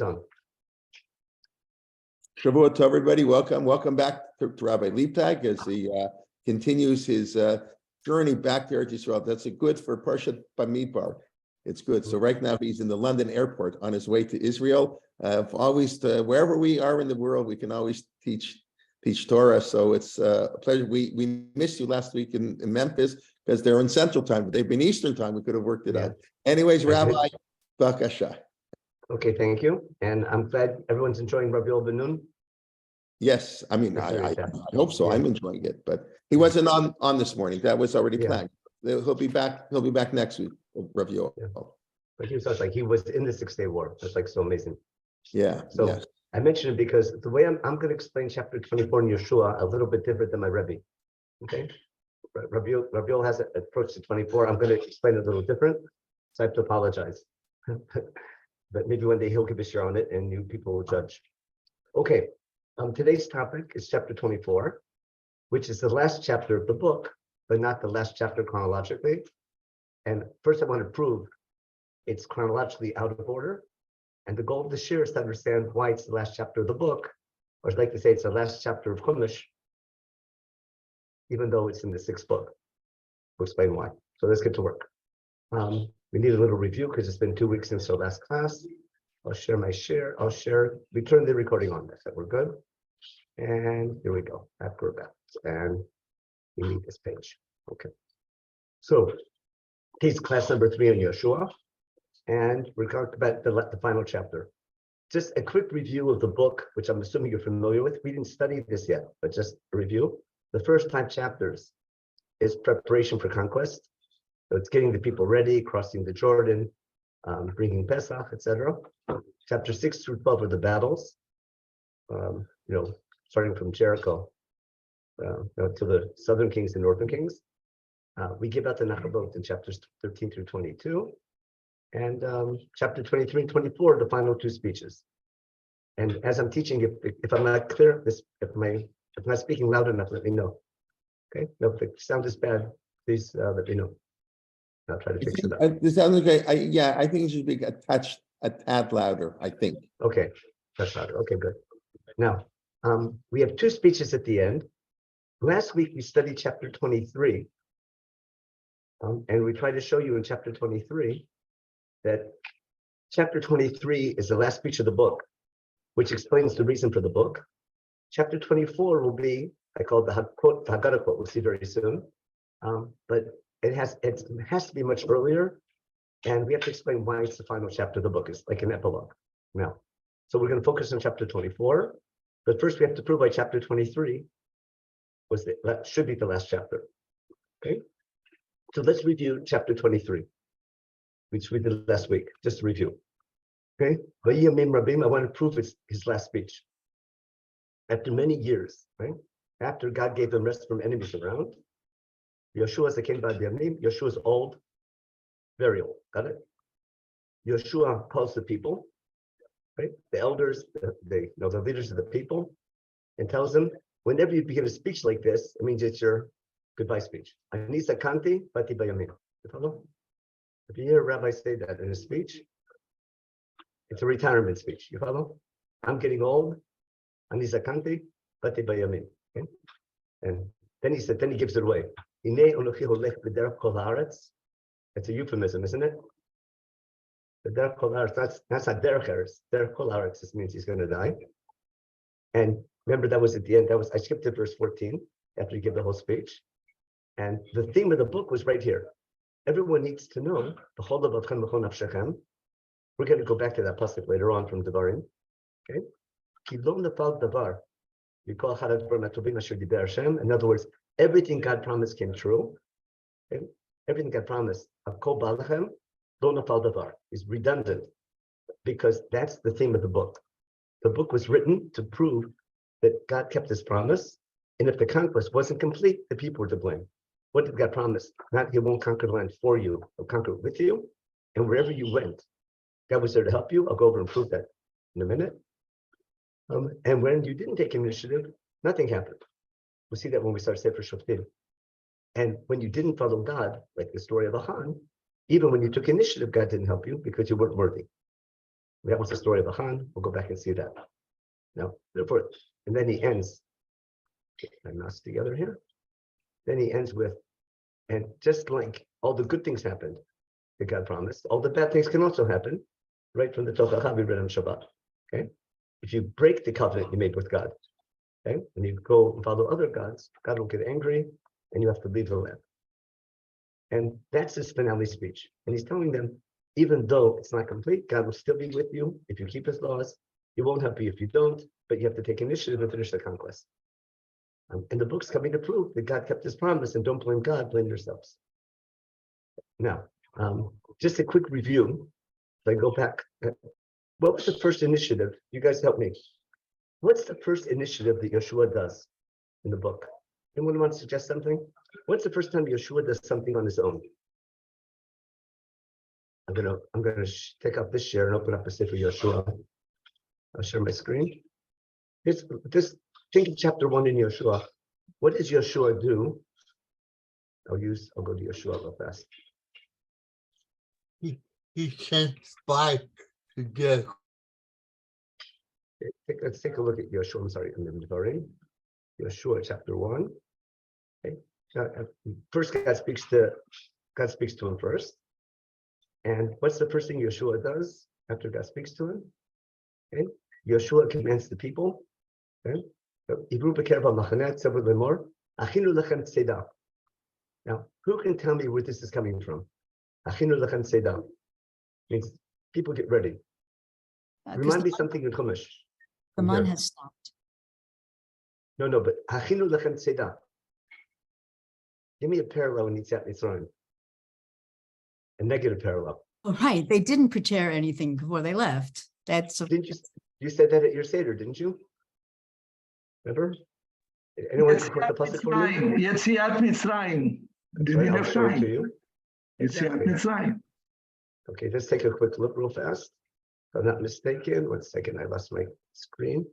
on. Shavua to everybody. Welcome back to Rabbi Leibtag as he continues his journey back to Eretz Yisrael. That's good for Parshat Bamidbar. It's good. So right now he's in the London airport on his way to Israel. Wherever we are in the world, we can always teach Torah. So it's a pleasure. We missed you last week in Memphis because they're in Central Time, but they've been Eastern Time. We could have worked it out. Anyways, Rabbi, Bakasha. Okay, thank you. And I'm glad everyone's enjoying Rabbi Ben-Nun. Yes, I mean, I hope so. Yeah. I'm enjoying it, but he wasn't on this morning. That was already planned. He'll be back. He'll be back next week, Rabbi. But he was like he was in the 6-day war. That's like so amazing. Yeah. So I mentioned it because the way I'm going to explain chapter 24 in Yeshua a little bit different than my Rebbe. Okay, Rabbi has an approach to 24. I'm going to explain it a little different, so I have to apologize. But maybe one day he'll give a share on it, and you people will judge. Okay. Today's topic is chapter 24, which is the last chapter of the book, but not the last chapter chronologically. And first I want to prove it's chronologically out of order. And the goal of the shir is to understand why it's the last chapter of the book, or I'd like to say it's the last chapter of Chumash, even though it's in the 6th book. We'll explain why. So let's get to work. We need a little review because it's been 2 weeks since our last class. I'll share my share. We turn the recording on. That we're good. And here we go. After about, and we need this page. Okay. So this is class number 3 on Yeshua, and we're talking about the final chapter. Just a quick review of the book, which I'm assuming you're familiar with. We didn't study this yet, but just a review. The first 5 chapters is preparation for conquest. So it's getting the people ready, crossing the Jordan, bringing Pesach, etc. Chapter 6 through 12 are the battles. Starting from Jericho to the southern kings and northern kings. We give out the Nachabot in chapters 13 through 22. And chapter 23 and 24 are the final 2 speeches. And as I'm teaching, if I'm not clear, if I'm not speaking loud enough, let me know. Okay? No, if the sound is bad, please let me know. I'll try to fix it up. This sounds okay. I think it should be a tad louder, I think. Okay, that's louder. Okay, good. Now, we have 2 speeches at the end. Last week, we studied chapter 23. And we tried to show you in chapter 23 that chapter 23 is the last speech of the book, which explains the reason for the book. Chapter 24 will be, I call it the Haggadah quote, we'll see very soon. But it has to be much earlier. And we have to explain why it's the final chapter of the book. It's like an epilogue. Now, so we're going to focus on chapter 24. But first, we have to prove why chapter 23 should be the last chapter. Okay, so let's review chapter 23, which we did last week. Just to review. Okay, Rabbi, I want to prove it's his last speech. After many years, right? After God gave them rest from enemies around, Yeshua's the king by the name. Yeshua's old, very old. Got it? Yeshua calls the people. Right? The elders, the leaders of the people, and tells them, whenever you begin a speech like this, it means it's your goodbye speech. Anisa kanti bati bayamin. You follow? If you hear a rabbi say that in a speech, it's a retirement speech. You follow? I'm getting old. Anisa kanti bati bayamin. Okay? And then he gives it away. It's a euphemism, isn't it? The derech kol haaretz, that's not derech eretz. Derech kol haaretz just means he's going to die. And remember, that was at the end. I skipped to verse 14 after you give the whole speech. And the theme of the book was right here. Everyone needs to know the whole of Avchem B'chol Nafshechem. We're going to go back to that pasuk later on from Devarim. Okay? Ki lo nafal davar. We call Harad Bar Matobim Asher Diber Hashem. In other words, everything God promised came true. Okay? Everything God promised. Akol Ba'alachem. Lo nafal davar is redundant because that's the theme of the book. The book was written to prove that God kept his promise, and if the conquest wasn't complete, the people were to blame. What did God promise? Not he won't conquer the land for you, he'll conquer it with you, and wherever you went, God was there to help you. I'll go over and prove that in a minute. And when you didn't take initiative, nothing happened. We'll see that when we start Sefer Shoftim. And when you didn't follow God, like the story of Achan, even when you took initiative, God didn't help you because you weren't worthy. That was the story of Achan. We'll go back and see that. Now, therefore, and then he ends. Get my mouse together here. Then he ends with, and just like all the good things happened that God promised, all the bad things can also happen, right from the Tochacha we read on Shabbat. Okay, if you break the covenant you made with God, okay, and you go and follow other gods, God will get angry, and you have to leave the land. And that's his finale speech. And he's telling them, even though it's not complete, God will still be with you if you keep his laws. He won't help you if you don't, but you have to take initiative and finish the conquest. And the book's coming to prove that God kept his promise, and don't blame God, blame yourselves. Now, just a quick review. If I go back, what was the first initiative? You guys help me. What's the first initiative that Yeshua does in the book? Anyone want to suggest something? What's the first time Yeshua does something on his own? I'm gonna take up this share and open up a Sefer Yeshua. I'll share my screen. Think of chapter 1 in Yeshua. What does Yeshua do? I'll go to Yeshua real fast. He sent spies to get. Let's take a look at Yeshua. I'm sorry, I'm inventory. Yeshua chapter 1. Okay. First, God speaks to him first. And what's the first thing Yeshua does after God speaks to him? Okay. Yeshua commands the people. Okay. Now, who can tell me where this is coming from? Means people get ready. Remind me something in Chumash. The man has stopped. No, but Achinu lechem tzeda. Give me a parallel in Yetziat Mitzrayim. A negative parallel. Oh, right. They didn't prepare anything before they left. Didn't you said that at your Seder, didn't you? Remember? Anyone support the pasuk for me? Yetziat Mitzrayim. Didn't have show it to time. you. Yetziat Mitzrayim. Okay, let's take a quick look real fast. If I'm not mistaken, 1 second, I lost my screen.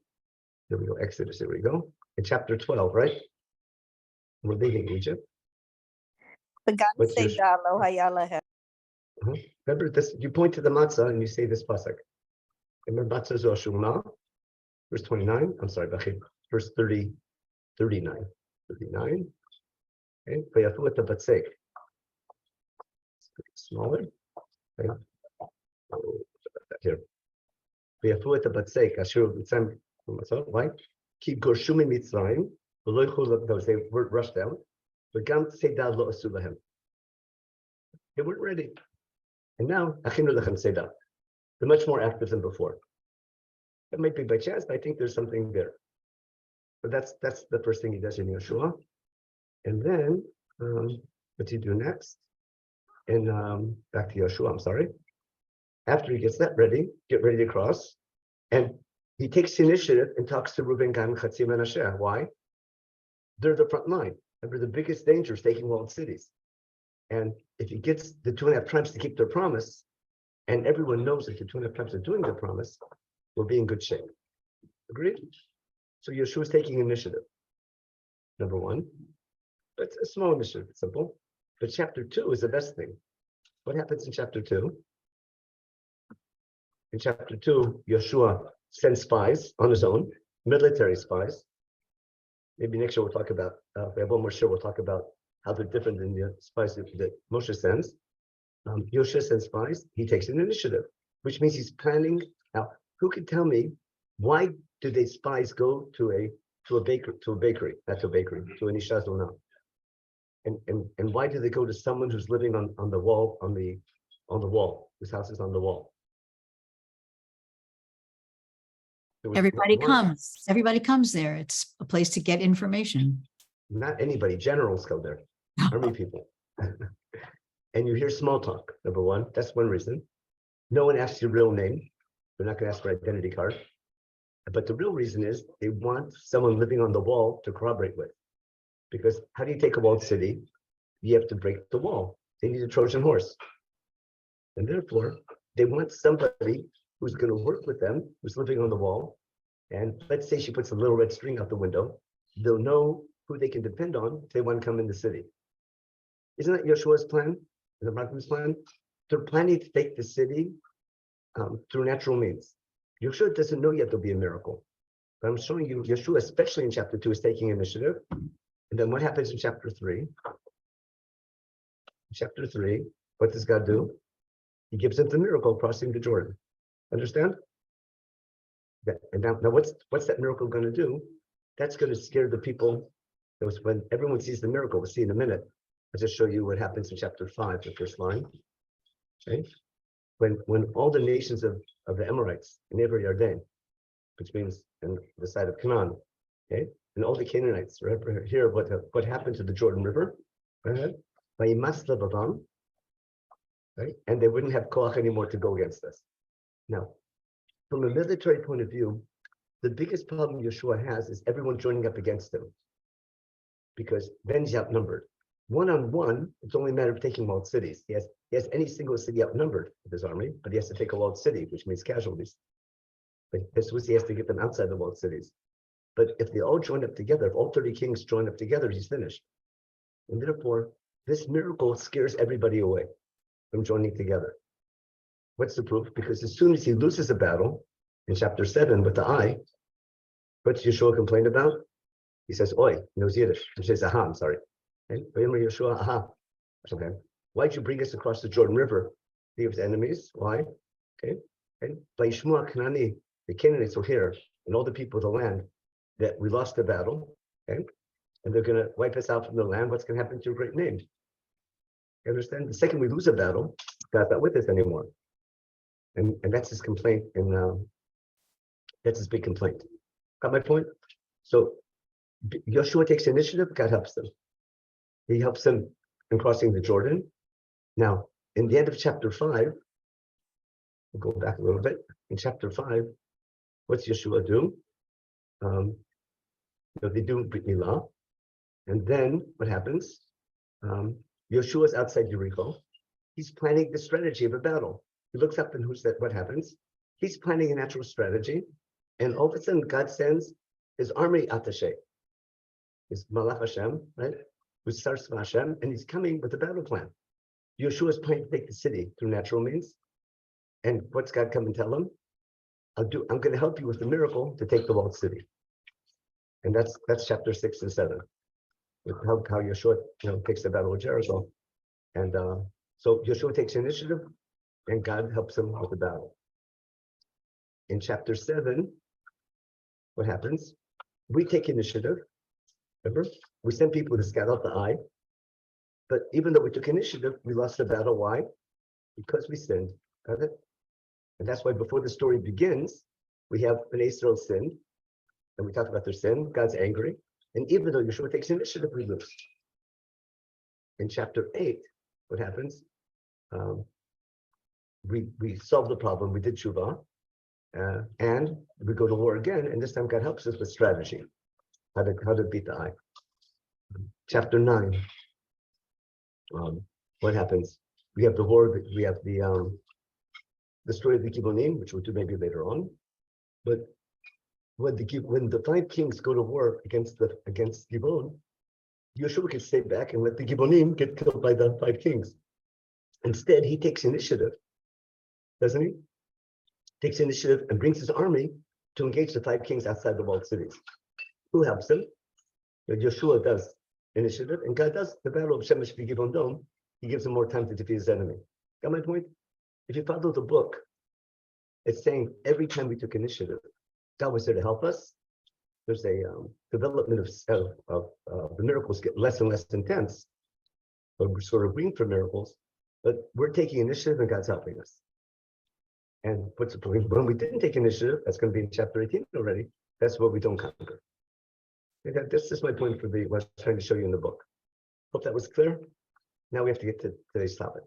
Here we go, Exodus, here we go. In chapter 12, right? We're leaving Egypt. Remember this, you point to the matzah and you say this pasuk. Remember matzah zoshulna, verse 29, I'm sorry, verse 39. Okay, vayafu et habatzek. It's a bit smaller. Okay. Here. Vayafu et habatzek, asher b'tzem, right? Ki gorshum mitzrayim, v'lo yichulu, they were rushed out. V'gam tzedad lo asu lahem. They weren't ready. And now, achinu lechem tzedad. They're much more active than before. That might be by chance, but I think there's something there. But that's the first thing he does in Yeshua. And then, what do you do next? And back to Yeshua, I'm sorry. After he gets that ready, get ready to cross. And he takes the initiative and talks to Reuben, Gad, Chatzi, and Manasseh. Why? They're the front line. Remember, the biggest danger is taking walled cities. And if he gets the 2.5 tribes to keep their promise, and everyone knows that the 2.5 tribes are doing their promise, we'll be in good shape. Agreed? So Yeshua is taking initiative. Number 1. It's a small initiative, it's simple. But chapter 2 is the best thing. What happens in chapter 2? In chapter 2, Yeshua sends spies on his own, military spies. Maybe next year we'll talk about, if we have one more show, we'll talk about how they're different than the spies that Moshe sends. Yeshua sends spies, he takes an initiative, which means he's planning. Now, who can tell me why do they spies go to a bakery, not to a bakery, to an Isha Zona? And why do they go to someone who's living on the wall, on the wall, whose house is on the wall? Everybody comes there. It's a place to get information. Not anybody, generals go there, army people. And you hear small talk, number 1. That's one reason. No one asks your real name. They're not going to ask for identity card. But the real reason is they want someone living on the wall to corroborate with. Because how do you take a walled city? You have to break the wall. They need a Trojan horse. And therefore, they want somebody who's going to work with them, who's living on the wall. And let's say she puts a little red string out the window. They'll know who they can depend on if they want to come in the city. Isn't that Yeshua's plan? And the Rabbim's plan? They're planning to take the city through natural means. Yeshua doesn't know yet there'll be a miracle. But I'm showing you Yeshua, especially in chapter 2, is taking initiative. And then what happens in chapter 3? In chapter 3, what does God do? He gives him the miracle of crossing the Jordan. Understand? And now what's that miracle going to do? That's going to scare the people. That was when everyone sees the miracle. We'll see in a minute. I'll just show you what happens in chapter 5, the first line. Okay? When all the nations of the Amorites in Ever Yarden, which means on the side of Canaan, okay, and all the Canaanites, right, hear what happened to the Jordan River, right? Right? And they wouldn't have koach anymore to go against us. Now, from a military point of view, the biggest problem Yeshua has is everyone joining up against him, because then he's outnumbered. One-on-one, it's only a matter of taking walled cities. He has any single city outnumbered with his army, but he has to take a walled city, which means casualties. But this was he has to get them outside the walled cities. But if they all join up together, if all 30 kings join up together, he's finished. And therefore, this miracle scares everybody away from joining together. What's the proof? Because as soon as he loses a battle, in chapter 7 with the eye, what's Yeshua complain about? He says, oi, he knows Yiddish. He says, aha, I'm sorry. Okay? Yeshua, aha. Okay. Why'd you bring us across the Jordan River? He gives enemies. Why? Okay. Kanani, the Canaanites will hear, and all the people of the land, that we lost the battle. Okay. And they're going to wipe us out from the land. What's going to happen to your great name? You understand? The second we lose a battle, God's not with us anymore. And that's his complaint, and that's his big complaint. Got my point? So Yeshua takes initiative, God helps them. He helps them in crossing the Jordan. Now, in the end of chapter 5, we'll go back a little bit. In chapter 5, what's Yeshua do? They do Brit Milah. And then what happens? Yeshua's outside Jericho. He's planning the strategy of a battle. He looks up and what happens? He's planning a natural strategy. And all of a sudden, God sends his army attaché, his Malach Hashem, right? Who starts from Hashem, and he's coming with a battle plan. Yeshua is planning to take the city through natural means. And what's God come and tell him? I'm going to help you with the miracle to take the walled city. And that's chapter 6 and 7. With how Yeshua takes the battle of Jericho. And so Yeshua takes initiative, and God helps him with the battle. In chapter 7, what happens? We take initiative. Remember? We send people to scout out the eye. But even though we took initiative, we lost the battle. Why? Because we sinned. Got it? And that's why before the story begins, we have Bnei Israel sinned. And we talk about their sin. God's angry. And even though Yeshua takes initiative, we lose. In chapter 8, what happens? We solve the problem. We did tshuva. And we go to war again. And this time God helps us with strategy. How to beat the eye. Chapter 9. What happens? We have the war. We have the story of the Gibonim, which we'll do maybe later on. But when the 5 kings go to war against Gibon, Yeshua can stay back and let the Gibonim get killed by the 5 kings. Instead, he takes initiative, doesn't he? Takes initiative and brings his army to engage the 5 kings outside the walled cities. Who helps him? Yeshua does initiative, and God does the battle of Shemesh Gibon Dom. He gives him more time to defeat his enemy. Got my point? If you follow the book, it's saying every time we took initiative, God was there to help us. There's a development of the miracles get less and less intense, but we're sort of waiting for miracles. But we're taking initiative, and God's helping us. And what's the point? When we didn't take initiative, that's going to be in chapter 18 already. That's what we don't conquer. Okay, that's just my point for what I was trying to show you in the book. Hope that was clear. Now we have to get to today's topic.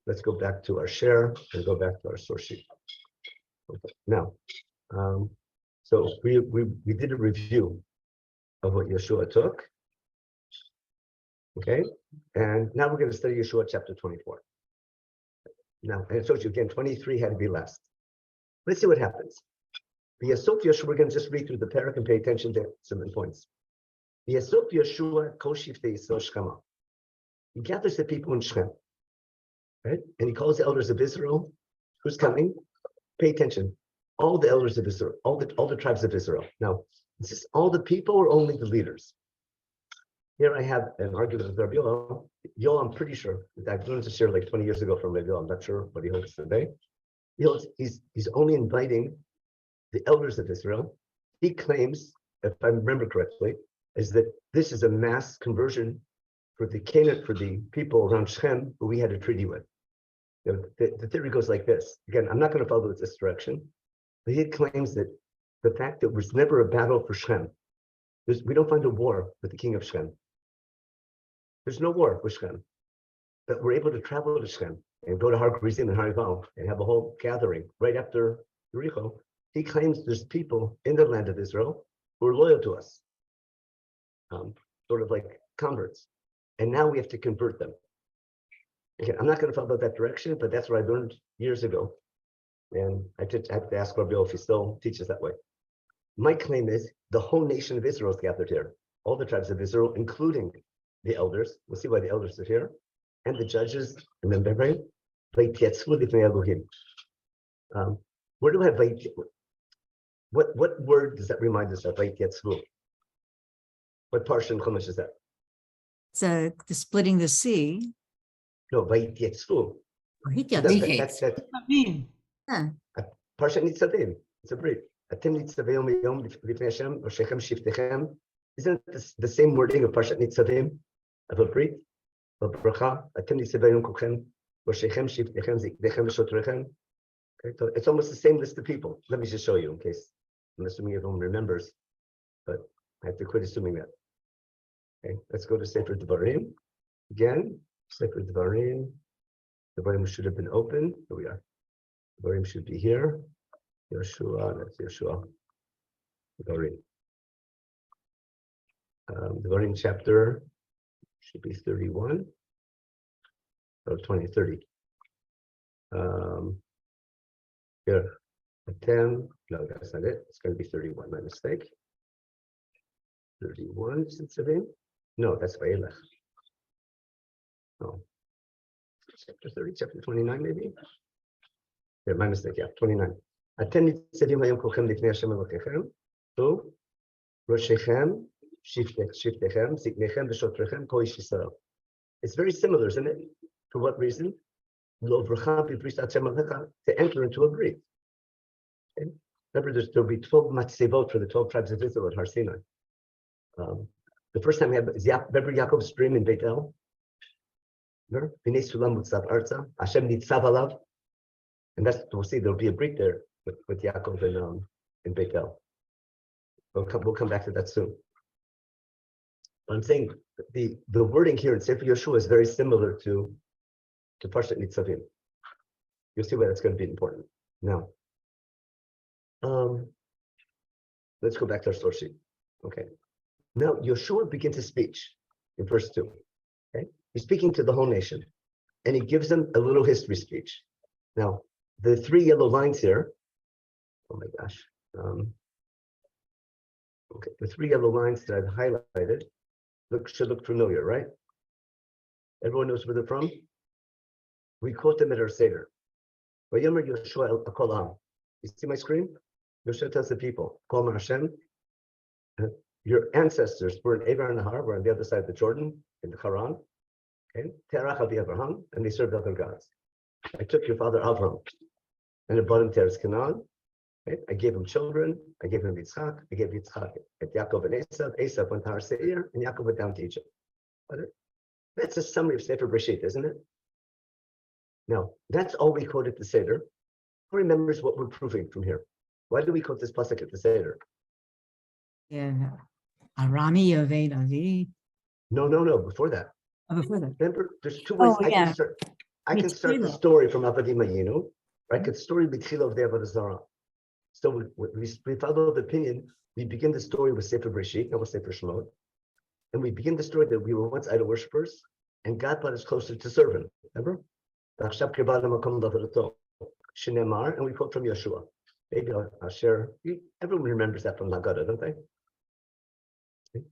Let's go back to our share and go back to our source sheet. Okay. Now, so we did a review of what Yeshua took. Okay, and now we're going to study Yeshua chapter 24. Now, and I told you again, 23 had to be last. Let's see what happens. The Yesod Yeshua, we're going to just read through the parak and pay attention to some points. The Yesod Yeshua kol shiftei Yisrael Shechema. He gathers the people in Shechem, right? And he calls the elders of Israel, Who's coming? Pay attention. All the elders of Israel, all the tribes of Israel. Now, is this all the people or only the leaders? Here I have an argument with Rabbi Yoel. Yoel, I'm pretty sure, I've learned this year like 20 years ago from Rabbi Yoel. I'm not sure what he holds today. He's only inviting the elders of Israel. He claims, if I remember correctly, is that this is a mass conversion for the people around Shechem who we had a treaty with. The theory goes like this. Again, I'm not going to follow this direction, but he claims that the fact that there was never a battle for Shechem, we don't find a war with the king of Shechem. There's no war with Shechem, but we're able to travel to Shechem and go to Har Gerizim and Har Ival and have a whole gathering right after Yericho. He claims there's people in the land of Israel who are loyal to us, sort of like converts. And now we have to convert them. Okay, I'm not going to follow that direction, but that's what I learned years ago. And I have to ask Rabbi if he still teaches that way. My claim is the whole nation of Israel is gathered here. All the tribes of Israel, including the elders. We'll see why the elders are here. And the judges, remember, right? Where do I have what word does that remind us of? What parsha in Chumash is that? It's the splitting the sea. No, Vayityetzvu. That's Parshat Nitzavim. It's a brief. Atem Nitzavim Yom Lifnei Hashem Roshechem Shiftechem. Isn't it the same wording of Parshat Nitzavim of a brief? Of bracha. Atem Nitzavim Yom Kuchem Roshechem Shiftechem Zikdechem V'Shotrechem. Okay, so it's almost the same list of people. Let me just show you in case. I'm assuming everyone remembers, but I have to quit assuming that. Okay, let's go to Sefer Devarim again. Sefer Devarim. Devarim should have been open. Here we are. Devarim should be here. Yeshua, that's Yeshua. Devarim. Devarim chapter should be 31. Or 20, 30. Here. Atem. No, that's not it. It's going to be 31. My mistake. 31 since no, that's Vayelech. No. Chapter 30, chapter 29, maybe? Yeah, my mistake, yeah, 29. Atem nitzavim hayom kolchem lifnei Hashem Elokechem, to Roshechem, Shiftechem, Ziknechem, V'Shotrechem, Kol Ish Yisrael. It's very similar, isn't it? For what reason? Lo v'rcha b'bris Hashem Alecha, to enter into a brit. Okay? Remember, there'll be 12 matzevot for the 12 tribes of Israel at Har Sinai. The first time we had, remember Yaakov's dream in Beit El? Remember? V'nei sulam mutzav arza, Hashem nitzav alav. And that's, we'll see, there'll be a break there with Yaakov in Beit El. We'll come back to that soon. But I'm saying the wording here in Sefer Yeshua is very similar to Parshat Nitzavim. You'll see why that's going to be important. Now, let's go back to our source sheet. Okay. Now, Yeshua begins his speech in verse 2. Okay, he's speaking to the whole nation, and he gives them a little history speech. Now, the 3 yellow lines here. Oh my gosh. Okay, the 3 yellow lines that I've highlighted should look familiar, right? Everyone knows where they're from. We quote them at our Seder. Vayomer Yeshua el kol ha'am. You see my screen? Yeshua tells the people, Kol Hashem. Your ancestors were in Avar and Nahar, were on the other side of the Jordan, in the Haran. Okay, Terach Avi Avraham, and they served other gods. I took your father Avram, and I brought him to Eretz Canaan. Okay? I gave him children. I gave him Yitzchak. I gave Yitzchak at Yaakov and Esav. Esav went to Har Seir, and Yaakov went down to Egypt. That's a summary of Sefer Bereshit, isn't it? Now, that's all we quote at the Seder. Who remembers what we're proving from here? Why do we quote this pasuk at the Seder? Yeah. Arami Yaved Avi. No, before that. Oh, before that. Remember, there's 2 ways Oh, yeah. I can start the story from Avadim Ayinu, right? I could story B'tchila of the Avodah Zarah. So we follow the opinion. We begin the story with Sefer Bereshit, not with Sefer Shemot, and we begin the story that we were once idol worshippers, and God brought us closer to serve Him. Remember? Shinemar, and we quote from Yeshua. Maybe I'll share. Everyone remembers that from Haggadah, don't they?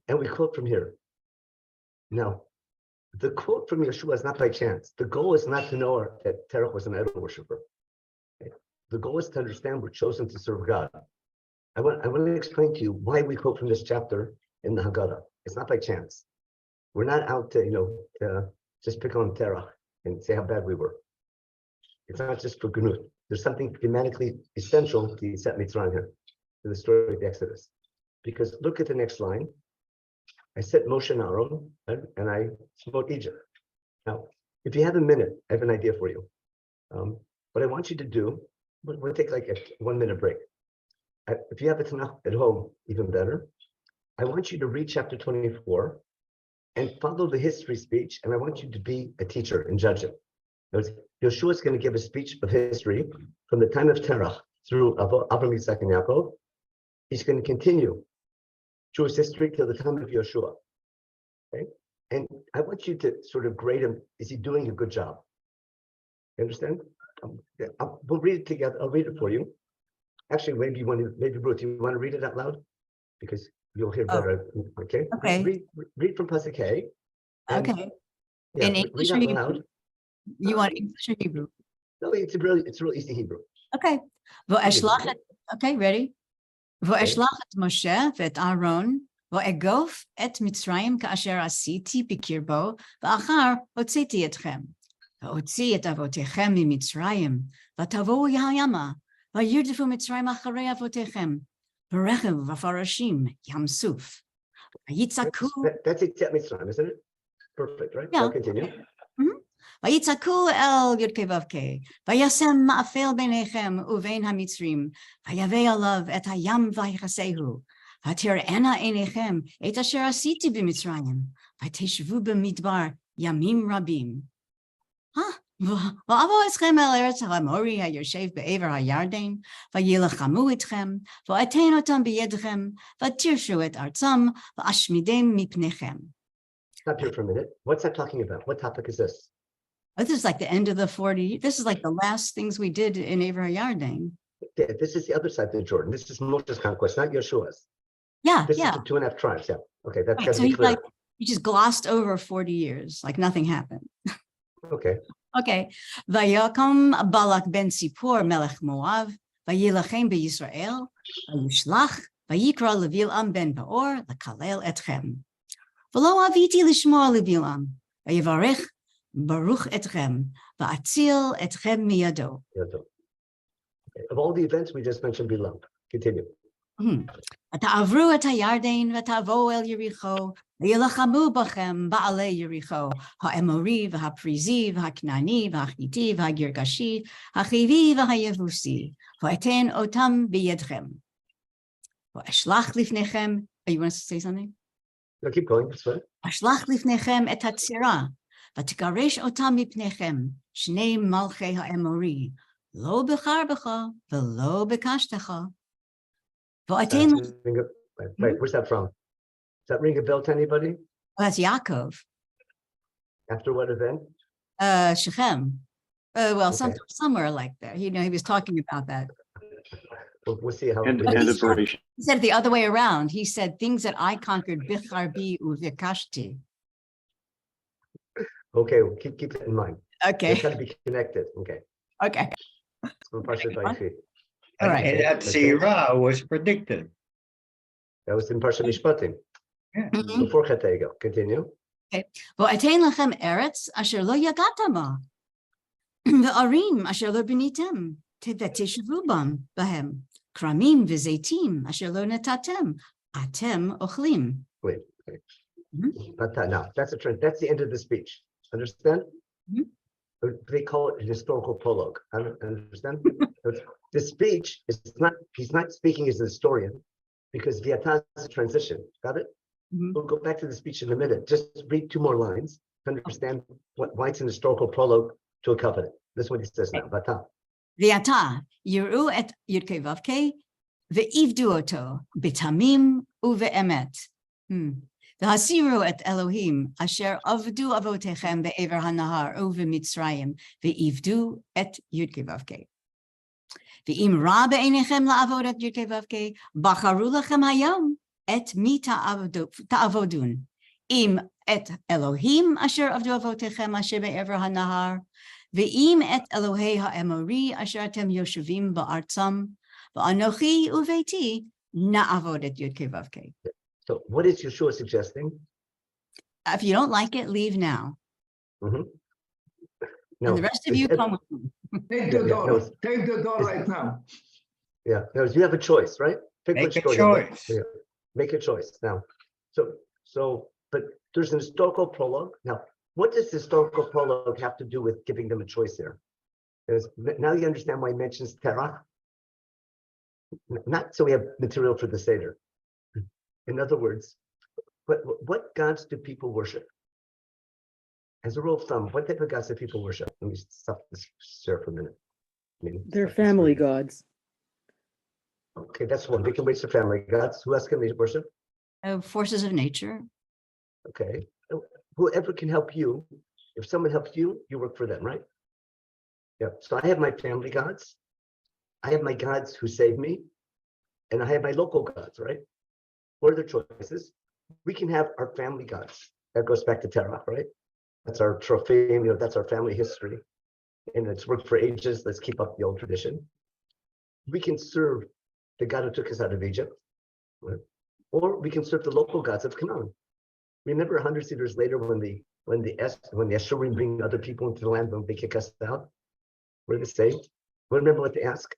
And we quote from here. Now, the quote from Yeshua is not by chance. The goal is not to know that Terach was an idol worshiper. Okay? the goal is to understand we're chosen to serve God. I want to explain to you why we quote from this chapter in the Haggadah. It's not by chance. We're not out to just pick on Terah and say how bad we were. It's not just for Gnut. There's something thematically essential to Yetziat Mitzrayim here, to the story of the Exodus. Because look at the next line. I set Moshe and Aaron, and I smote Egypt. Now, if you have a minute, I have an idea for you. What I want you to do, we'll take like a 1 minute break. If you have a Tanakh at home, even better. I want you to read chapter 24 and follow the history speech, and I want you to be a teacher and judge it. Yeshua is going to give a speech of history from the time of Terach through Avraham, Yitzhak, and Yaakov. He's going to continue Jewish history till the time of Yeshua. Okay? And I want you to sort of grade him. Is he doing a good job? You understand? We'll read it together. I'll read it for you. Actually, maybe Ruth, you want to read it out loud? Because you'll hear better. Okay? Okay. Read from Pasuk A. Okay. Yeah, In English read or out Hebrew? loud. You want English or Hebrew? No, it's real easy Hebrew. Okay. Okay, ready? ואשלח את משה ואת אהרון, ואגוף את מצרים כאשר עשיתי בקרבו, ואחר הוצאתי אתכם. והוציא את אבותיכם ממצרים, ותבואו הימה, וירדפו מצרים אחרי אבותיכם, ברכב ופרשים ים סוף. ויצעקו... That's Yetziat Mitzrayim, isn't it? Perfect, right? Yeah. So continue. ויצעקו אל יודקי ובקי, וישם מאפל ביניכם ובין המצרים, ויבא עליו את הים ויכסהו, ותראנה עיניכם את אשר עשיתי במצרים, ותשבו במדבר ימים רבים. ואבוא אתכם אל ארץ האמורי היושב בעבר הירדן, וילחמו אתכם, ואתן אותם בידכם, ותירשו את ארצם, ואשמידם מפניכם. Stop here for a minute. What's that talking about? What topic is this? This is like the end of the 40. This is like the last things we did in Aver Yarden. Yeah, this is the other side of the Jordan. This is Moshe's conquest, not Yeshua's. Yeah, This yeah. is the 2.5 tribes. Yeah. Okay, that's Right, got to so be he clear. like he just glossed over 40 years, like nothing happened. Okay. Okay. Vayakom Balak ben Sipor melech Moav, vayilachem beYisrael, vayishlach, vayikra leVil'am ben Baor, lekalel etchem. V'lo aviti lishmor leVil'am, vayivarech baruch etchem, va'atzil etchem miyado. Okay. Of all the events we just mentioned below, continue. ותעברו את הירדן ותבואו אל יריחו, וילחמו בכם בעלי יריחו, האמורי והפריזי והכנעני והחיתי והגרגשי, החיבי והיבוסי, ואתן אותם בידכם. ואשלח לפניכם, you want to say something? No, keep going. That's fine. אשלח לפניכם את הצירה, ותגרש אותם מפניכם, שני מלכי האמורי, לא בחר בך ולא בקשתך. Wait, where's that from? Does that ring a bell to anybody? That's Yaakov. After what event? Shechem. Somewhere like that. He was talking about that. We'll see how. And liberation. He said it the other way around. He said things that I conquered, bicharbi uvikashti. Okay, we'll keep that in mind. Okay. It's got to be connected. Okay. Okay. All right. And that Sirah was predicted. That was in Parsha Mishpatim. Yeah. Before Chetego. Continue. ואתן לכם ארץ אשר לא יגעתם בה, וערים אשר לא בניתם, ותשבו בהם, כרמים וזיתים אשר לא נטעתם, אתם אוכלים. Wait. But now, that's a trend. That's the end of the speech. Understand? They call it a historical prologue. Understand? The speech is not, he's not speaking as a historian because Viatah is a transition. Got it? We'll go back to the speech in a minute. Just read 2 more lines to understand why it's an historical prologue to a covenant. That's what he says now. Viatah. ועתה יראו את יודקי ובקי, ועבדו אותו בתמים ובאמת. והסירו את אלוהים אשר עבדו אבותיכם בעבר הנהר ובמצרים, ועבדו את יודקי ובקי. ואם רע בעיניכם לעבוד את יודקי ובקי, בחרו לכם היום את מי תעבודון. אם את אלוהים אשר עבדו אבותיכם אשר בעבר הנהר, Ve'im et Elohei ha'emori asher atem yoshevim ba'artzam va'anochi uveiti na'avod et Yud Kei Vav Kei. So what is Yeshua suggesting? If you don't like it, leave now. Mhm. And the rest of you it's- come with me. Take the Yeah, no, door. it's- Take the door right now. Yeah, no, you have a choice, right? Pick Make which a door you want. choice. Yeah, make a choice now. But there's an historical prologue. Now, what does the historical prologue have to do with giving them a choice here? Now you understand why he mentions Terach? Not so we have material for the Seder. In other words, what gods do people worship? As a rule of thumb, what type of gods do people worship? Let me stop this share for a minute. They're Stop this family for- gods. Okay, that's one. They can worship family gods. Who else can they worship? Forces of nature. Okay. Whoever can help you. If someone helps you, you work for them, right? Yeah. So I have my family gods. I have my gods who save me. And I have my local gods, right? What are the choices? We can have our family gods. That goes back to Terach, right? That's our trophy, that's our family history. And it's worked for ages. Let's keep up the old tradition. We can serve the God who took us out of Egypt. Right? Or we can serve the local gods of Canaan. Remember 100 years later when the Assyrians bring other people into the land when they kick us out? What do they say? Remember what they ask?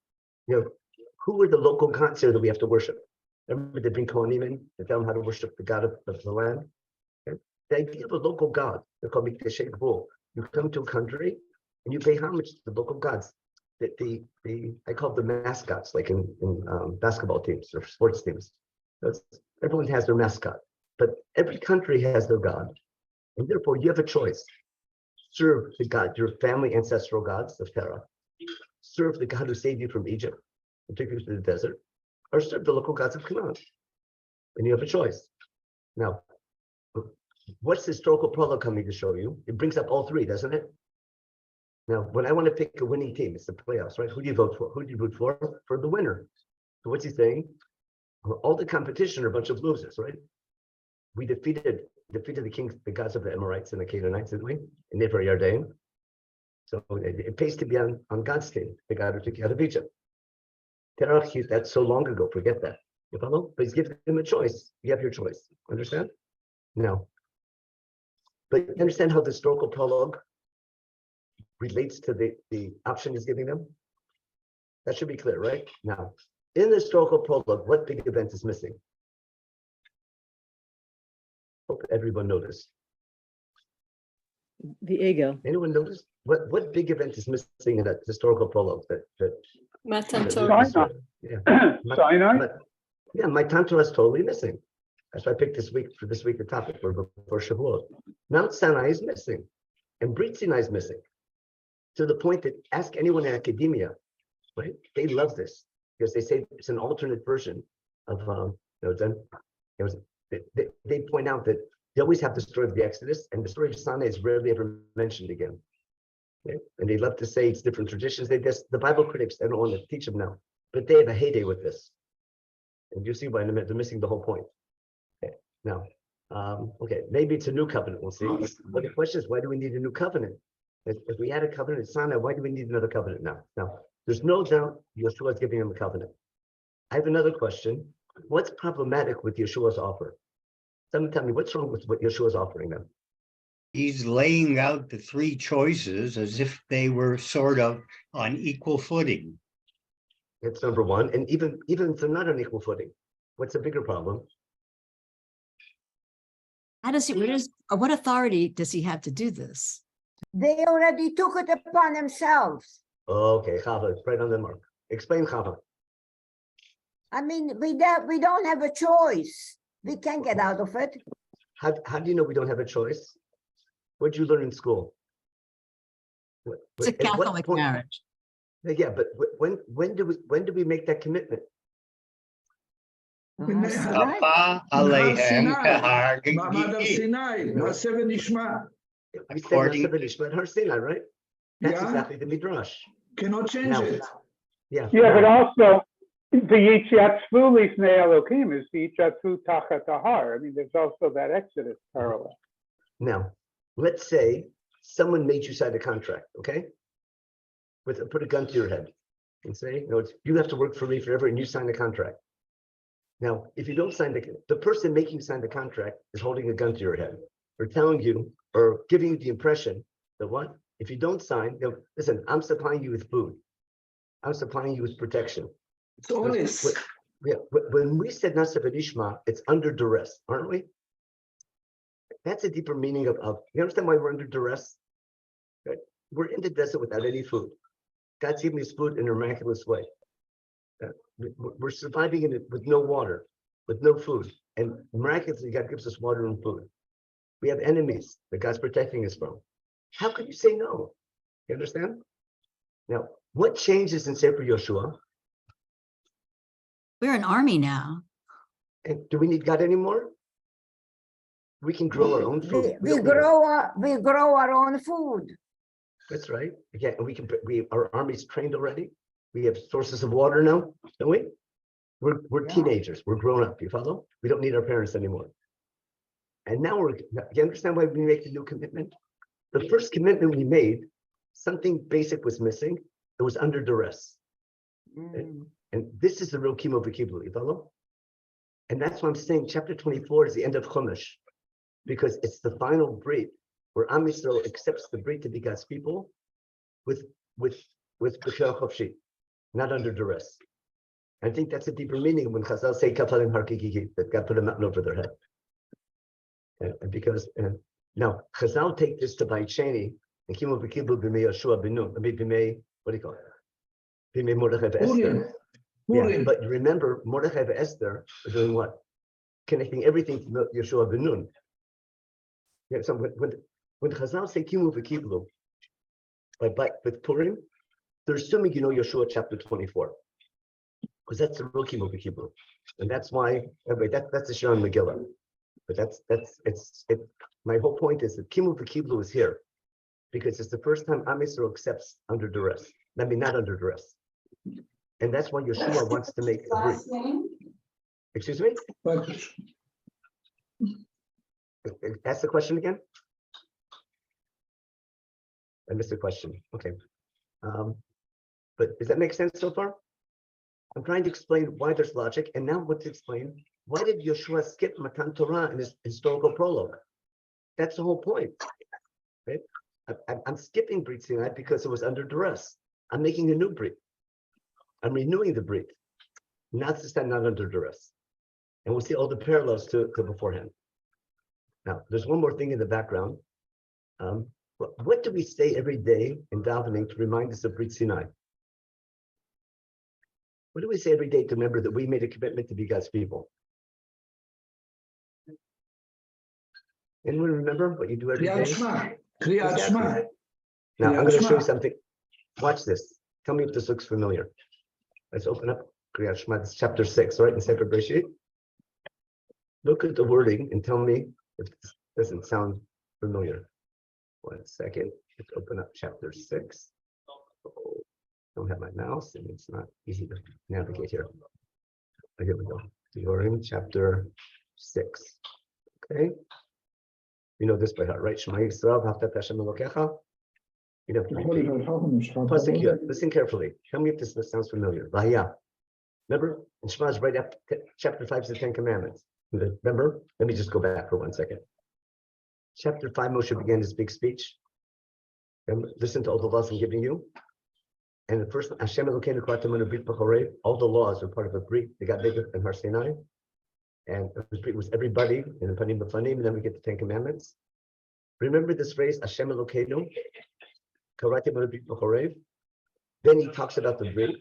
Who are the local gods here that we have to worship? Remember they bring Kohanim in, they tell them how to worship the God of the land. Okay? The idea of a local god, they're called Mikdashei Gvul. You come to a country and you pay homage to the local gods. I call them mascots, like in basketball teams or sports teams. Everyone has their mascot, but every country has their god, and therefore you have a choice: serve the God, your family ancestral gods of Terah, serve the God who saved you from Egypt and took you to the desert, or serve the local gods of Canaan. And you have a choice. Now, what's the historical prologue coming to show you? It brings up all three, doesn't it? Now, when I want to pick a winning team, it's the playoffs, right? Who do you vote for? Who do you root for? For the winner. So what's he saying? All the competition are a bunch of losers, right? We defeated the kings, the gods of the Amorites and the Canaanites, didn't we? In Nefer Yarden. So it pays to be on God's team, the God who took you out of Egypt. Terach, that's so long ago, forget that. You follow? But he's giving them a choice. You have your choice. Understand? No. But you understand how the historical prologue relates to the option he's giving them? That should be clear, right? Now, in the historical prologue, what big event is missing? Hope everyone noticed. The Egel. Anyone notice? What big event is missing in that historical prologue? Matan that- Torah. Yeah. Sinai? Yeah, my Torah is totally missing. That's why I picked this week the topic for Shavuot. Mount Sinai is missing, and Brit Sinai is missing. To the point that ask anyone in academia, right? They love this because they say it's an alternate version of they point out that they always have the story of the Exodus, and the story of Sinai is rarely ever mentioned again. Okay? And they love to say it's different traditions. The Bible critics, they don't want to teach them now, but they have a heyday with this. And you see why they're missing the whole point. Okay. Now, okay, maybe it's a new covenant. We'll see. But the question is, why do we need a new covenant? If we had a covenant at Sinai, why do we need another covenant now? Now, there's no doubt Yeshua is giving them a covenant. I have another question. What's problematic with Yeshua's offer? Someone tell me what's wrong with what Yeshua is offering them. He's laying out the three choices as if they were sort of on equal footing. That's number one. And even if they're not on equal footing, what's a bigger problem? How does what authority does he have to do this? They already took it upon themselves. Okay, Chava, right on the mark. Explain, Chava. I mean, we don't have a choice. We can't get out of it. How do you know we don't have a choice? What did you learn in school? It's a At what Catholic point- marriage. Yeah, but when do we make that commitment? Sinai. Kapa alehem kahar מעמד הר gigii. סיני, מעשה ונשמע. We said According- Nasa V'Nishma at Har Sinai, right? That's Yeah. exactly the midrash. Cannot change Now, it. yeah. Yeah, but now, also the Yitzhatzu Lifnei Elokim is the Yitzhatzu Tachat Ahar. I mean, there's also that Exodus parallel. Now, let's say someone made you sign a contract, okay? put a gun to your head and say, you have to work for me forever, and you sign the contract. Now, if you don't sign the person making you sign the contract is holding a gun to your head, or telling you, or giving you the impression that what? If you don't sign, listen, I'm supplying you with food. I'm supplying you with protection. It's honest. When we said Nasa V'Nishma, it's under duress, aren't we? That's a deeper meaning of you understand why we're under duress? Right? We're in the desert without any food. God's giving us food in a miraculous way. We're surviving in it with no water, with no food. And miraculously, God gives us water and food. We have enemies that God's protecting us from. How could you say no? You understand? Now, what changes in Sefer Yoshua? We're an army now. And do we need God anymore? We can grow our own food. We grow our own food. That's right. Again, our army's trained already. We have sources of water now, don't we? We're teenagers. We're grown up. You follow? We don't need our parents anymore. And now you understand why we make a new commitment? The first commitment we made, something basic was missing. It was under duress. And this is the real chemo v'kiblu, you follow? And that's why I'm saying chapter 24 is the end of Chumash, because it's the final brit where Am Yisrael accepts the brit to be God's people with b'chira chofshi, not under duress. I think that's a deeper meaning when Chazal say kafalim harkikiki, that God put a mountain over their head. And because now Chazal take this to Beit Sheni and chemo v'kiblu b'mei Yoshua b'nun, b'mei, what do you call it? B'mei Mordechai v'Esther. Yeah, but remember, Mordechai and Esther are doing what? Connecting everything to Yeshua ben Nun. Yeah, so when Chazal say Kimu v'Kiblu, with Purim, they're assuming you know Yeshua chapter 24, because that's the real Kimu v'Kiblu, and that's why. Anyway, that's the Sharon Megillah. But my whole point is that Kimu v'Kiblu is here because it's the first time Am Yisrael accepts under duress. I mean, not under duress. And that's why Yeshua wants to make the brit. Excuse me? Ask the question again. I missed the question. Okay. But does that make sense so far? I'm trying to explain why there's logic, and now what to explain. Why did Yeshua skip Matan Torah in his historical prologue? That's the whole point, right? I'm skipping Brit Sinai because it was under duress. I'm making a new Brit. I'm renewing the brit, not to stand not under duress. And we'll see all the parallels to beforehand. Now, there's one more thing in the background. What do we say every day in davening to remind us of Brit Sinai? What do we say every day to remember that we made a commitment to be God's people? Anyone remember what you do every day? Kriyat Shema. Now, I'm going to show you something. Watch this. Tell me if this looks familiar. Let's open up Kriyat Shema. It's chapter 6, right, in Sefer Bereshit. Look at the wording and tell me if this doesn't sound familiar. 1 second. Let's open up chapter 6. Oh, don't have my mouse, and it's not easy to navigate here. Oh, here we go. You're in chapter 6. Okay. You know this by heart, right? Shema Yisrael, V'ahavta et Hashem Elokecha. You don't have to repeat. Listen carefully. Tell me if this sounds familiar. Vaya. Remember, in Shema is right after chapter 5 is the 10 Commandments. Remember? Let me just go back for 1 second. Chapter 5, Moshe began his big speech. Remember, listen to all the laws I'm giving you. And the first, Hashem Elokeinu K'vatem Brit B'Chorei, all the laws are part of a brit. They got bigger than Har Sinai. And the brit was everybody in the Panim B'Fanim, and then we get the 10 Commandments. Remember this phrase, Hashem Elokeinu. Then he talks about the brit.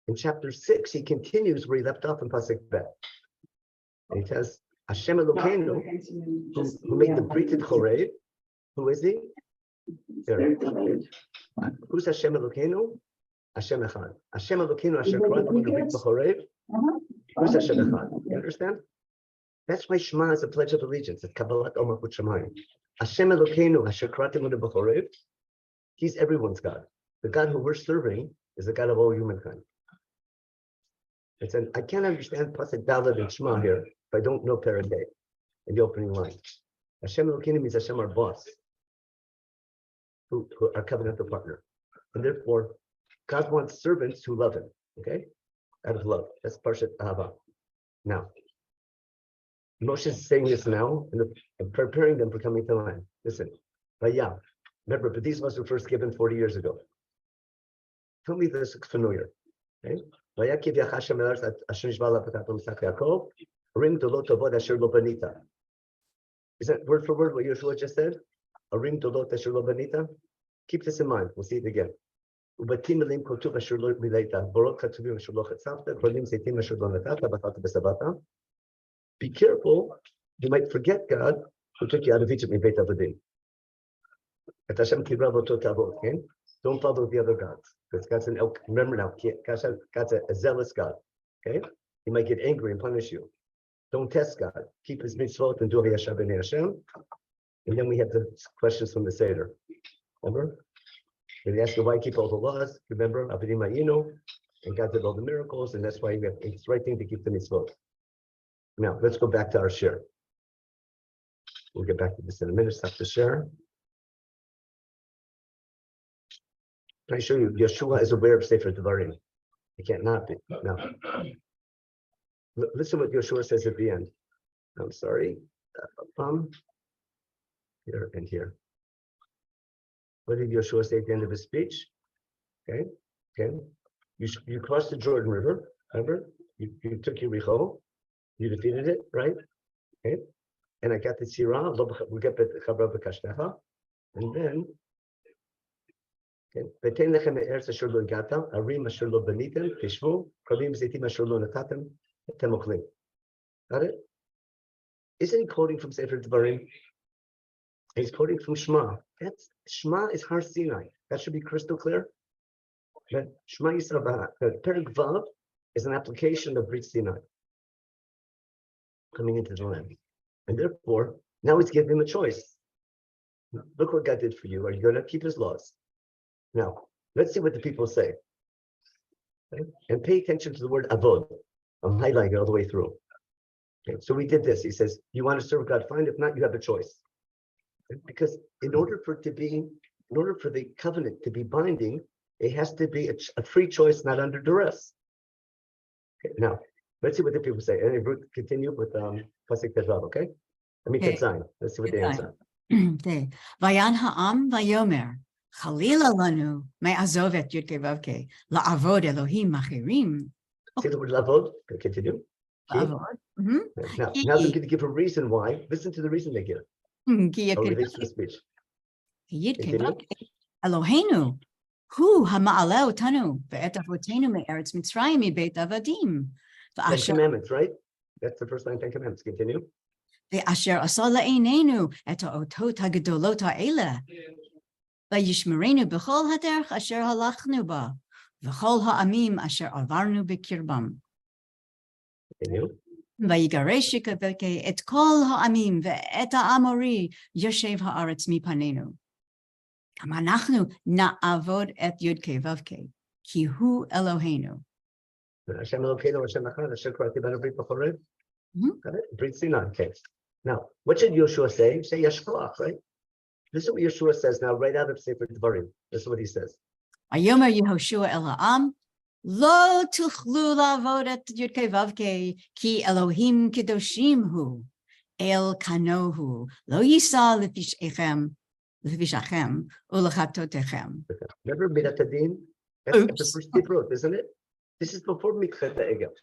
In chapter 6, he continues where he left off in Pasuk Bet. And he says, Hashem Elokeinu, who made the brit in Chorev. Who is he? There. Who's Hashem Elokeinu? Hashem Echad. Hashem Elokeinu, Asher K'vatem the brit b'Chorev. Who's Hashem Echad? You understand? That's why Shema is a pledge of allegiance. It's Kabbalat Omakut Shemayim. Hashem Elokeinu, Asher K'vatem the b'Chorev. He's everyone's God. The God who we're serving is the God of all humankind. I can't understand Pasuk Dalet and Shema here if I don't know Perigay in the opening line. Hashem Elokeinu means Hashem our boss, who our covenantal partner. And therefore, God wants servants who love him, okay? Out of love. That's Parshat Ahava. Now, Moshe is saying this now and preparing them for coming to the land. Listen, remember, but these laws were first given 40 years ago. Tell me this looks familiar, okay? Is that word for word what Yeshua just said? Arim dolot asher lo banita. Keep this in mind. We'll see it again. Ubatim elim kotuv asher lo mileita. Borot katuvim asher lo chatzavta. Kolim zeitim asher lo natata. Bachata besabata. Be careful. You might forget God who took you out of Egypt in Beit Avadim. Et Hashem kirav oto tavot. Okay? Don't follow the other gods. Because God's an elk. Remember now, God's a zealous God. Okay? He might get angry and punish you. Don't test God. Keep his mitzvot and do Yashar b'nei Hashem. And then we have the questions from the Seder. Remember? When they ask you why you keep all the laws, remember, Avadim Ayinu, and God did all the miracles, and that's why it's the right thing to keep the mitzvot. Now, let's go back to our share. We'll get back to this in a minute. Stop the share. Can I show you? Yeshua is aware of Sefer Devarim. He can't not be. Now, listen what Yeshua says at the end. I'm sorry. Here and here. What did Yeshua say at the end of his speech? Okay. You crossed the Jordan River. Remember? You took Yericho. You defeated it, right? Okay. And I got the Sirah. We got the Chabra v'Kashtecha. And then, V'tein lechem e'eretz asher lo agata, arim asher lo banitem, tishvu, kavim zeitim asher lo natatem, etem ochlim. Got it? Isn't he quoting from Sefer Devarim? He's quoting from Shema. That's Shema is Har Sinai. That should be crystal clear. But Shema Yisrael B'Ha. Perek Vav is an application of Brit Sinai coming into the land, and therefore now he's giving him a choice. Look what God did for you. Are you going to keep his laws? Now, let's see what the people say. Okay? And pay attention to the word avod. I'm highlighting it all the way through. Okay? So we did this. He says, you want to serve God, fine. If not, you have a choice. Okay? Because in order for the covenant to be binding, it has to be a free choice, not under duress. Okay? Now, let's see what the people say. And continue with Pasuk Tevav, okay? Let me take sign. Let's see what they answer. Vayan ha'am vayomer. Chalila lanu me'azov et Yud Kei Vav Kei la'avod Elohim achirim. See the word lavod? Okay, continue. La'avod. Now they're going to give a reason why. Listen to the reason they give. How it relates to the speech. Yud Kei Vav Kei Eloheinu hu hama'aleh otanu ve'et avotenu me'eretz Mitzrayim mibeit avadim. Ten Commandments, right? That's the first line, 10 Commandments. Continue. Ve'asher asa la'einenu et ha'otot ha'gedolot ha'eleh. Vayishmerenu b'chol haderech asher halachnu ba, v'chol ha'amim asher avarnu b'kirbam. Continue. Vayigaresh Yekavavkei et kol ha'amim ve'et ha'amori yoshev ha'aretz mipanenu. Kam anachnu na'avod et Yud Kei Vav Kei, ki hu Eloheinu. Hashem Elokeinu, Hashem Echad, Asher Karati Banu Brit B'Chorev. Got it? Brit Sinai. Okay. Now, what should Yeshua say? Say Yashkoach, right? This is what Yeshua says now, right out of Sefer Devarim. This is what he says. Ayomer Yehoshua el ha'am, lo tuchlu la'avod et Yud Kei Vav Kei, ki Elohim kedoshim hu, el kanohu, lo yisa lefishachem, ulechatotechem. Remember Midat Hadin? That's the first Debrot, isn't it? This is before Mikchat Egel.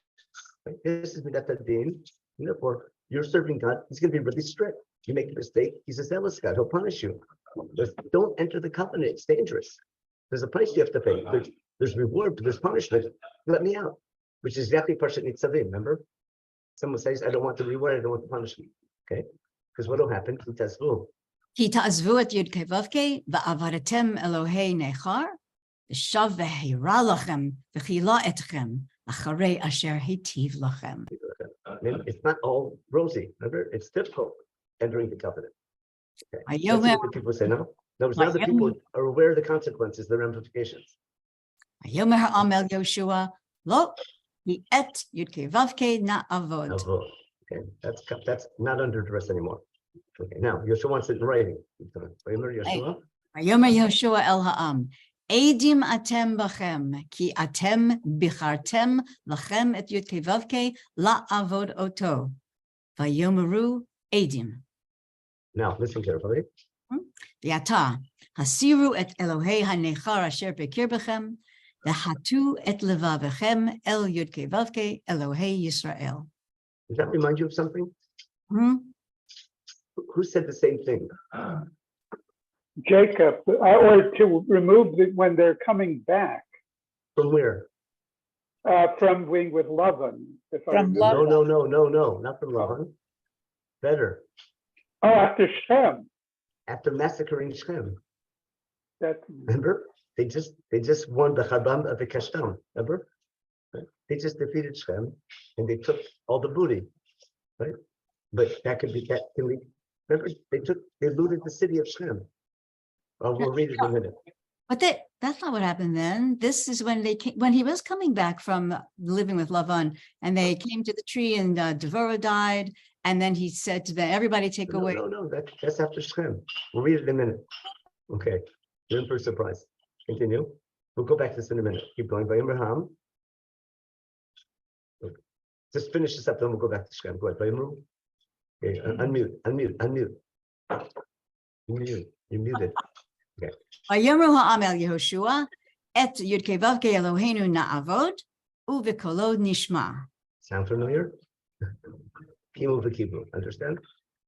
Right? This is Midat Hadin. Therefore, you're serving God. He's going to be really strict. You make a mistake, he's a zealous God. He'll punish you. Don't enter the covenant. It's dangerous. There's a price you have to pay. There's reward, but there's punishment. Let me out. Which is exactly Parshat Nitzavim, remember? Someone says, I don't want the reward, I don't want the punishment. Okay? Because what will happen? Ki ta'azvu et Yud Kei Vav Kei, va'avaretem Elohei nechar, v'shav v'heira lachem, v'chila etchem, acharei asher hitiv lachem. It's not all rosy. Remember, it's difficult entering the covenant. Okay. Let's see what the people say now. Now the people are aware of the consequences, the ramifications. Ayomer ha'am el Yoshua, lo ki et Yud Kei Vav Kei na'avod. Okay, that's not under duress anymore. Okay, now Yeshua wants it in writing. Remember Yeshua? Ayomer Yehoshua el ha'am, Eidim atem bachem, ki atem bichartem lachem et Yud Kei Vav Kei la'avod oto. Vayomeru eidim. Now, listen carefully. V'ata, hasiru et Elohei hanechar asher bekirbechem, v'hatu et levavechem el Yud Kei Vav Kei Elohei Yisrael. Does that remind you of something? Hmm? Who said the same thing? Jacob, or to remove the, when they're coming back From where? from being with Lavan. If I From remember. No, not from Lavan. Better. Oh, after Shem. After massacring Shem. That, Remember? They just won the Chabam of the Kashtam. Remember? Right? They just defeated Shem and they took all the booty. Right? But that could be that can we remember they looted the city of Shem. We'll read it in a minute. But that's not what happened then. This is when they came, when he was coming back from living with Lavan, and they came to the tree, and Devorah died, and then he said to them, "Everybody take away." No, that's after Shem. We'll read it in a minute. Okay, you're in for a surprise. Continue. We'll go back to this in a minute. Keep going. By Abraham. Just finish this up, then we'll go back to Shem. Go ahead. By Abraham. Okay, unmute. You're muted. Vayomru ha'am el Yehoshua, et Yud Kei Vav Kei Eloheinu na'avod, u'v'kolo nishma. Sound familiar? Kimu v'kibu. Understand?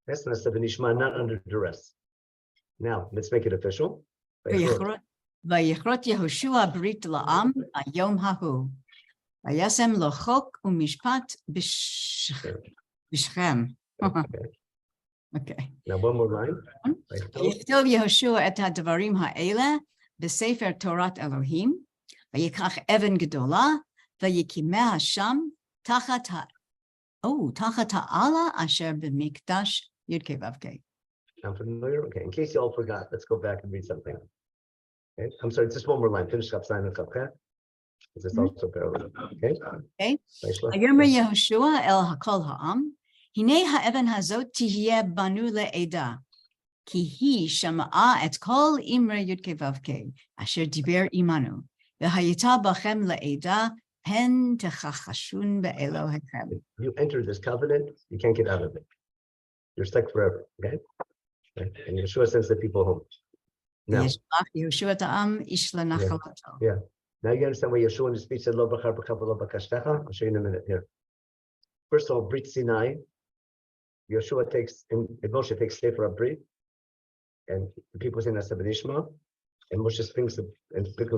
That's not seven nishma, not under duress. Now, let's make it official. Vayichrot Yehoshua brit la'am ayom hahu. Vayasem lo chok u'mishpat b'Shechem. Okay. Now, one more line. ויכתוב יהושע את הדברים האלה בספר תורת אלוהים, ויקח אבן גדולה, ויקימיה שם תחת העלה אשר במקדש י"ק ו"ק. I'm familiar. Okay, in case you all forgot, let's go back and read something. Okay, I'm sorry, just one more line. Finish up sign and kapka. This is also parallel. Okay. Okay. ויאמר יהושע אל כל העם, הנה האבן הזאת תהיה בנו לעדה, כי היא שמעה את כל אמרי י"ק ו"ק, אשר דיבר עמנו, והייתה בכם לעדה, פן תכחשון באלוהיכם. You enter this covenant, you can't get out of it. You're stuck forever. Okay. And Yeshua sends the people home. Now, וישלח יהושע את העם איש לנחלתו. yeah. Now you understand why Yeshua in the speech said, "Lo b'char b'cha v'lo b'kashtecha." I'll show you in a minute here. First of all, Brit Sinai. Yeshua takes, and Moshe takes Sefer HaBrit, and the people say Nasa B'nishma, and Moshe sprinkles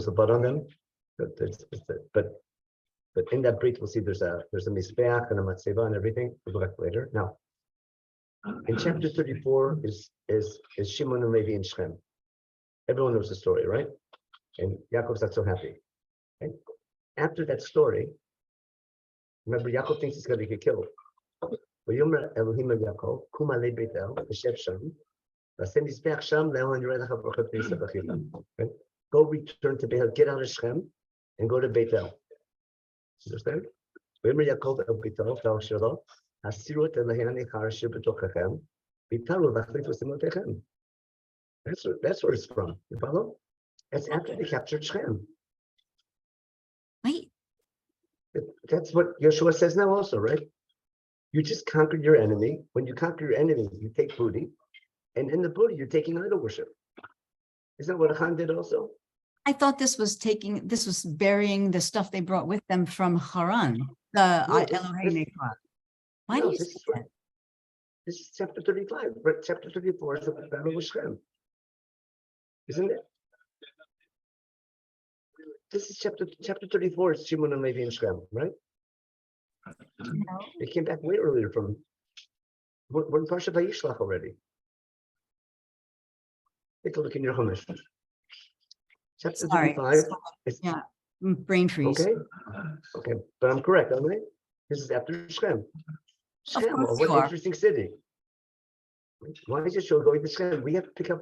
the blood on them. But in that Brit, we'll see there's a Mizbeach and a Matzeva and everything. We'll go back later. Now, in chapter 34 is Shimon and Levi and Shem. Everyone knows the story, right? And Yaakov's not so happy. Okay? After that story, remember, Yaakov thinks he's going to get killed. ויאמר אלוהים אל יעקב, קום עלי בית אל, ושב שם, ועשה מזבח שם, לאהל יראה לך ברכות ויסבח איתם. Go return to Beit El, get out of Shem, and go to Beit El. Understand? ויאמר יעקב אל ביתו, ואל שלו, הסירו את אלוהי הנכר אשר בתוככם, ויתרו והחליפו שמותיכם. That's where it's from. You follow? That's after they captured Shem. Wait. That's what Yeshua says now also, right? You just conquered your enemy. When you conquer your enemy, you take booty. And in the booty, you're taking idol worship. Isn't that what Achan did also? I thought this was burying the stuff they brought with them from Haran, the Elohei Nekar. Why do you say that? This is chapter 35, but chapter 34 is the battle with Shem. Isn't it? This is chapter 34, it's Shimon and Levi and Shem, right? No. They came back way earlier from, we're in Parshat Vayishlach already. Take a look in your Chumash. Chapter 35. Yeah, brain freeze. Okay, but I'm correct, aren't I? This is after Shem. Shem, course what you an are. interesting city. Why is Yeshua going to Shem? We have to pick up,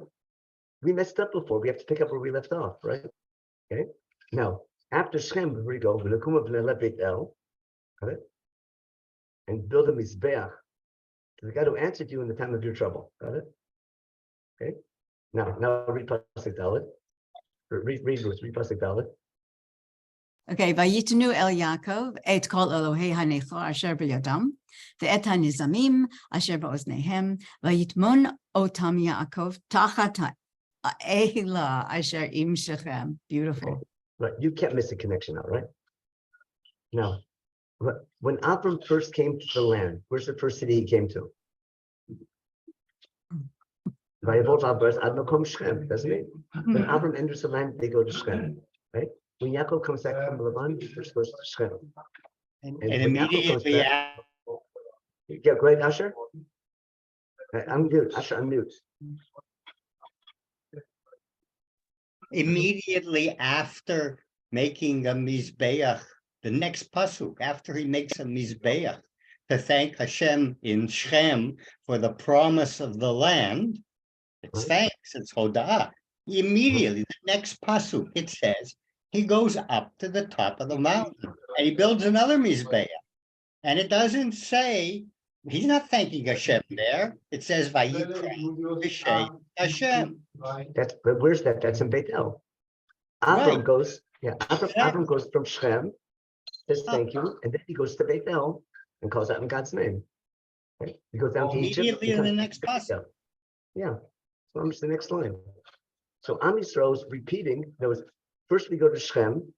we messed up before. We have to pick up where we left off, right? Okay. Now, after Shem, here we go. Got it? And build a mizbeach to the God who answered you in the time of your trouble. Got it? Okay. Now read Pasuk Dalet. Read Pasuk Dalet. Okay, Vayitnu El Yaakov et kol Elohei hanechor asher b'yadam ve'et hanizamim asher ba'oznehem vayitmon otam Yaakov tachat ha'ela asher im Shechem. Beautiful. Right, you can't miss a connection now, right? Now, when Abram first came to the land, where's the first city he came to? Vayavot Abbas ad makom Shechem, doesn't it? When Abram enters the land, they go to Shechem, right? When Yaakov comes back from Laban, he first goes to Shechem. And when Yaakov comes immediately back, yeah, go ahead, Asher. I'm mute. Asher, I'm mute. immediately after making a mizbeach, the next pasuk, after he makes a mizbeach to thank Hashem in Shem for the promise of the land, it's thanks, it's hoda'ah. Immediately, the next pasuk, it says, he goes up to the top of the mountain and he builds another mizbeach. And it doesn't say, he's not thanking Hashem there. It says, Vayikra b'shem Hashem. But where's that? That's in Beit El. Abram Right. goes, yeah, Abram goes from Shechem, says thank you, and then he goes to Beit El and calls out in God's name. Okay? He goes down to Egypt. Immediately in the next pasuk. Yeah, so I'm just the next line. So Am Yisrael is repeating. There was first we go to Shechem,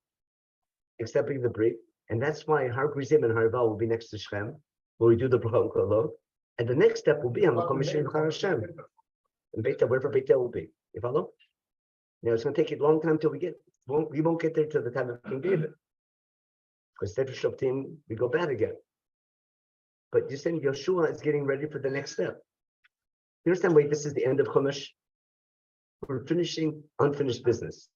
accepting the brit, and that's why Har Grizim and Har Val will be next to Shechem, where we do the Brachot Kolot, and the next step will be Hamakom Yisrael Char Hashem, and Beit El, wherever Beit El will be. You follow? Now it's going to take a long time till we won't get there till the time of King David, because Sefer Shoftim we go bad again. But you're saying Yeshua is getting ready for the next step. You understand? Wait, this is the end of Chumash. We're finishing unfinished business.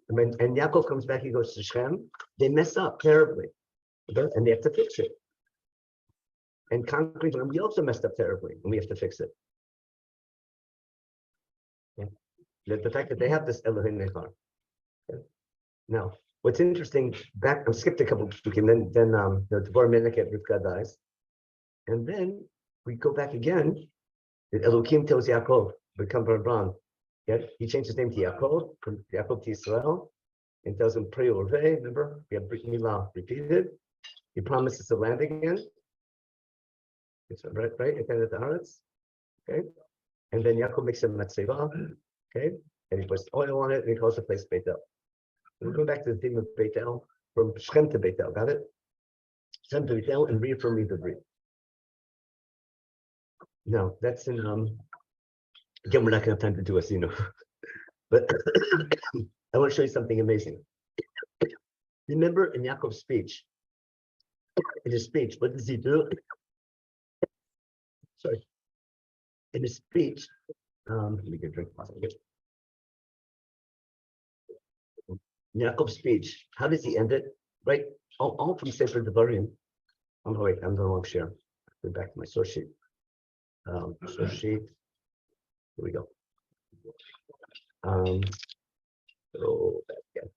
And Yaakov comes back, he goes to Shechem. They mess up terribly, and they have to fix it. And concretely, we also messed up terribly, and we have to fix it. Yeah. The fact that they have this Elohim Nechar. Okay. Now, what's interesting, I skipped a couple of weeks, and then the Dvar Menachem Rivka dies, and then we go back again. Elohim tells Yaakov, become Rabban. Yeah, he changed his name to Yaakov, from Yaakov to Israel, and tells him, pray over. Remember, we have Brit Milah repeated. He promises the land again. It's right, at the end of the Haaretz. Okay. And then Yaakov makes a Matzeva, okay, and he puts oil on it, and he calls the place Beit El. We're going back to the theme of Beit El, from Shechem to Beit El, got it? Shechem to Beit El, and reaffirming the brit. No, that's in, again, we're not going to have time to do a but I want to show you something amazing. Remember in Yaakov's speech, what does he do? Sorry. In his speech, let me get a drink. Yaakov's speech, how does he end it? Right? All from Sefer Devarim. I'm the wrong share. Go back to my source sheet. Source sheet. Here we go. So back again.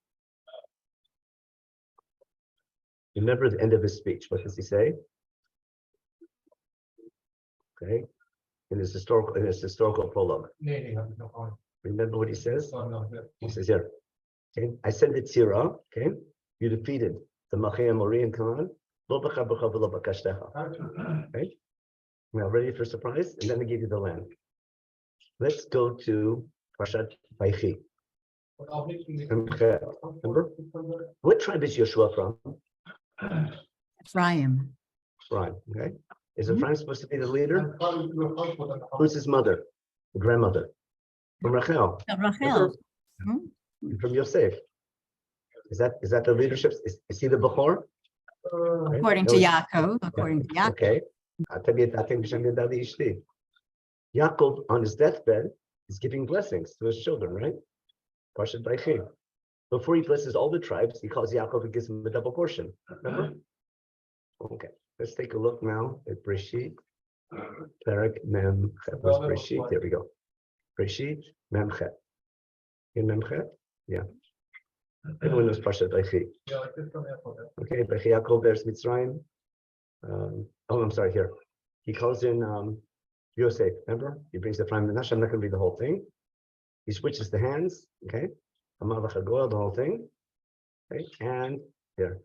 Remember the end of his speech. What does he say? Okay. In his historical prologue. Remember what he says? He says here. Okay. I sent it Tzira. Okay. You defeated the Machia Mori and Canaan. Okay. Now ready for surprise? And then I give you the land. Let's go to Parshat Vaychi. Remember? What tribe is Yeshua from? Ephraim. Ephraim. Okay. Is Ephraim supposed to be the leader? Who's his mother? The grandmother? From Rachel. Rachel. From Yosef. Is that the leadership? Is he the Bechor? According to Yaakov. According to Yaakov. Okay. Yaakov on his deathbed is giving blessings to his children, right? Parshat Vaychi. Before he blesses all the tribes, he calls Yaakov and gives him a double portion. Remember? Okay. Let's take a look now at Breshit. Perek Mem Chet. Where's Breshit? There we go. Breshit Mem Chet. In Mem Chet? Yeah. Everyone knows Parshat Vaychi. Okay. Vaychi Yaakov there's Mitzrayim. I'm sorry. Here, he calls in Yosef. Remember, he brings the prime Menachem. I'm not going to read the whole thing. He switches the hands, okay? The whole thing. Okay, and here.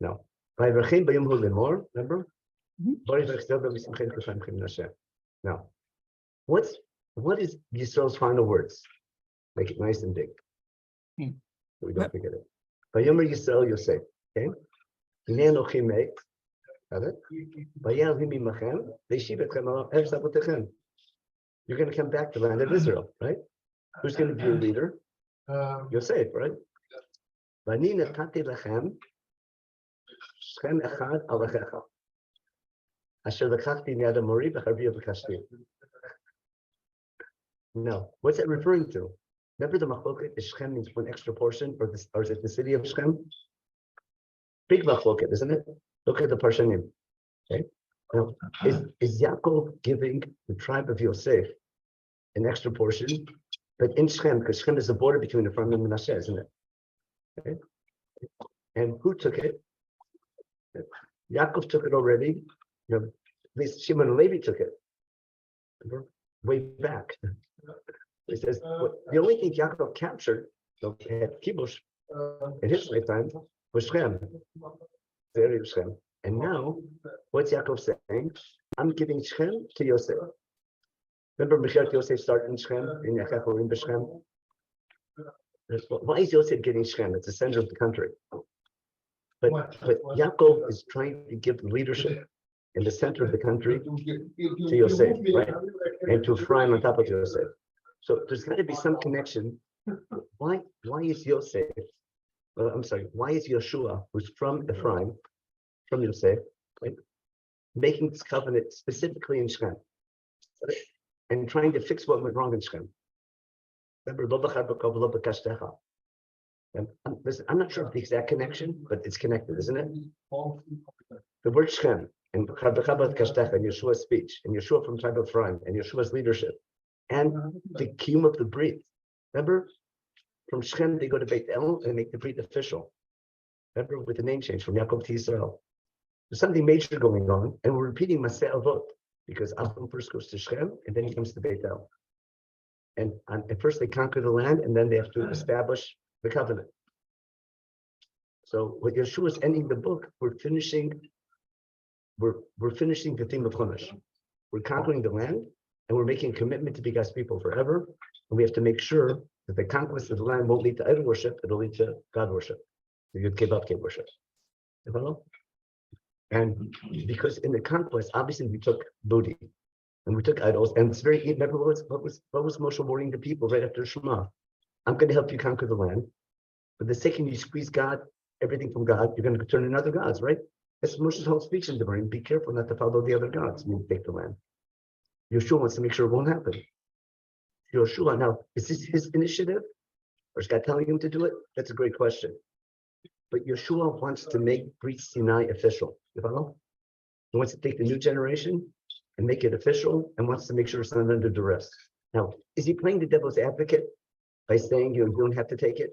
No. Remember? Now, what is Yisrael's final words? Make it nice and big. Hmm. So we don't forget it. Vayomer Yisrael Yosef. Okay? Hinei Anochi Me'et. Got it? Vayal Himi Machem. Ve'yeshiv etchem al eretz avotechem. You're going to come back to the land of Israel, right? Who's going to be your leader? Yosef, right? Vani natati lechem Shchem echad alechecha. Asher lekachti mi'ad Amori v'charvi v'kashti. No, what's that referring to? Remember the machloket, is Shchem means one extra portion, or is it the city of Shchem? Big machloket, isn't it? Look at the Parshanim. Okay. Now, is Yaakov giving the tribe of Yosef an extra portion? But in Shchem, because Shchem is the border between Ephraim and Menachem, isn't it? Okay. And who took it? Yaakov took it already. At least Shimon and Levi took it. Remember? Way back. He says the only thing Yaakov captured, had kibush in his lifetime, was Shchem, the area of Shchem. And now, what's Yaakov saying? I'm giving Shchem to Yosef. Remember, Mecheret Yosef started in Shchem, in Yachachorim b'Shchem. Why is Yosef getting Shchem? It's the center of the country. But Yaakov is trying to give leadership in the center of the country to Yosef, right? And to Ephraim on top of Yosef. So there's got to be some connection. Why is Yosef, why is Yeshua, who's from Ephraim, from Yosef, right, making this covenant specifically in Shechem and trying to fix what went wrong in Shechem? Remember, listen, I'm not sure of the exact connection, but it's connected, isn't it? The word Shechem and Yeshua's speech, and Yeshua from tribe of Ephraim, and Yeshua's leadership, and the kiyum of the brit. Remember, from Shechem they go to Beit El and make the brit official. Remember, with the name change from Yaakov to Israel. There's something major going on, and we're repeating Maseh Avot because Avram first goes to Shechem and then he comes to Beit El. And at first they conquer the land, and then they have to establish the covenant. So with Yeshua's ending the book, we're finishing the theme of Chumash. We're conquering the land, and we're making a commitment to be God's people forever. And we have to make sure that the conquest of the land won't lead to idol worship, it'll lead to God worship, the Yud Kei Vav Kei worship. You follow? And because in the conquest, obviously we took booty and we took idols, and it's very, remember what was Moshe warning the people right after Shema? I'm going to help you conquer the land, but the second you squeeze God, everything from God, you're going to turn to other gods, right? That's Moshe's whole speech in Devarim. Be careful not to follow the other gods when you take the land. Yeshua wants to make sure it won't happen. Yeshua, now, is this his initiative? Or is God telling him to do it? That's a great question. But Yeshua wants to make Brit Sinai official. You follow? He wants to take the new generation and make it official, and wants to make sure it's not under duress. Now, is he playing the devil's advocate by saying you don't have to take it?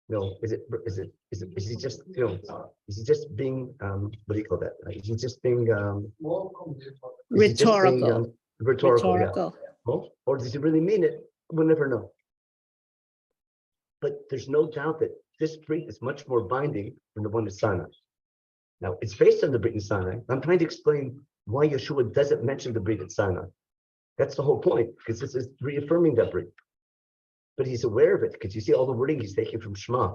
No. Is he just being what do you call that? Is he just being Rhetorical. rhetorical. Yeah. Well, or does he really mean it? We'll never know. But there's no doubt that this brit is much more binding than the one at Sinai. Now, it's based on the brit in Sinai. I'm trying to explain why Yeshua doesn't mention the brit at Sinai. That's the whole point, because this is reaffirming that brit. But he's aware of it, because you see all the wording he's taking from Shema,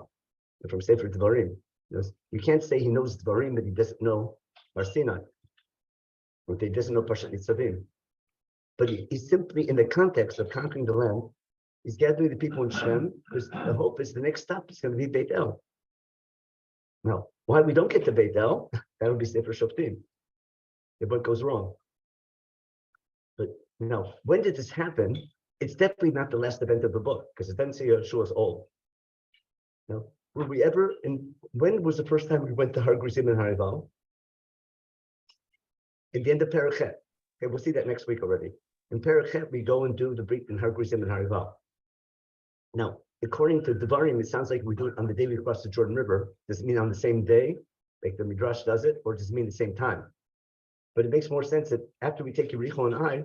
and from Sefer Devarim. You can't say he knows Devarim, but he doesn't know Har Sinai, or he doesn't know Parshat Nitzavim. But he's simply in the context of conquering the land. He's gathering the people in Shem, because the hope is the next stop is going to be Beit El. Now, why we don't get to Beit El, that would be Sefer Shoftim, if what goes wrong. But now, when did this happen? It's definitely not the last event of the book, because it doesn't say Yeshua is old. Now, were we ever, when was the first time we went to Har Gerizim and Har Eival? In the end of Perichet. Okay, we'll see that next week already. In Perichet, we go and do the Brit in Har Gerizim and Har Eival. Now, according to Devarim, it sounds like we do it on the day we cross the Jordan River. Does it mean on the same day, like the Midrash does it, or does it mean the same time? But it makes more sense that after we take Yericho and Ai,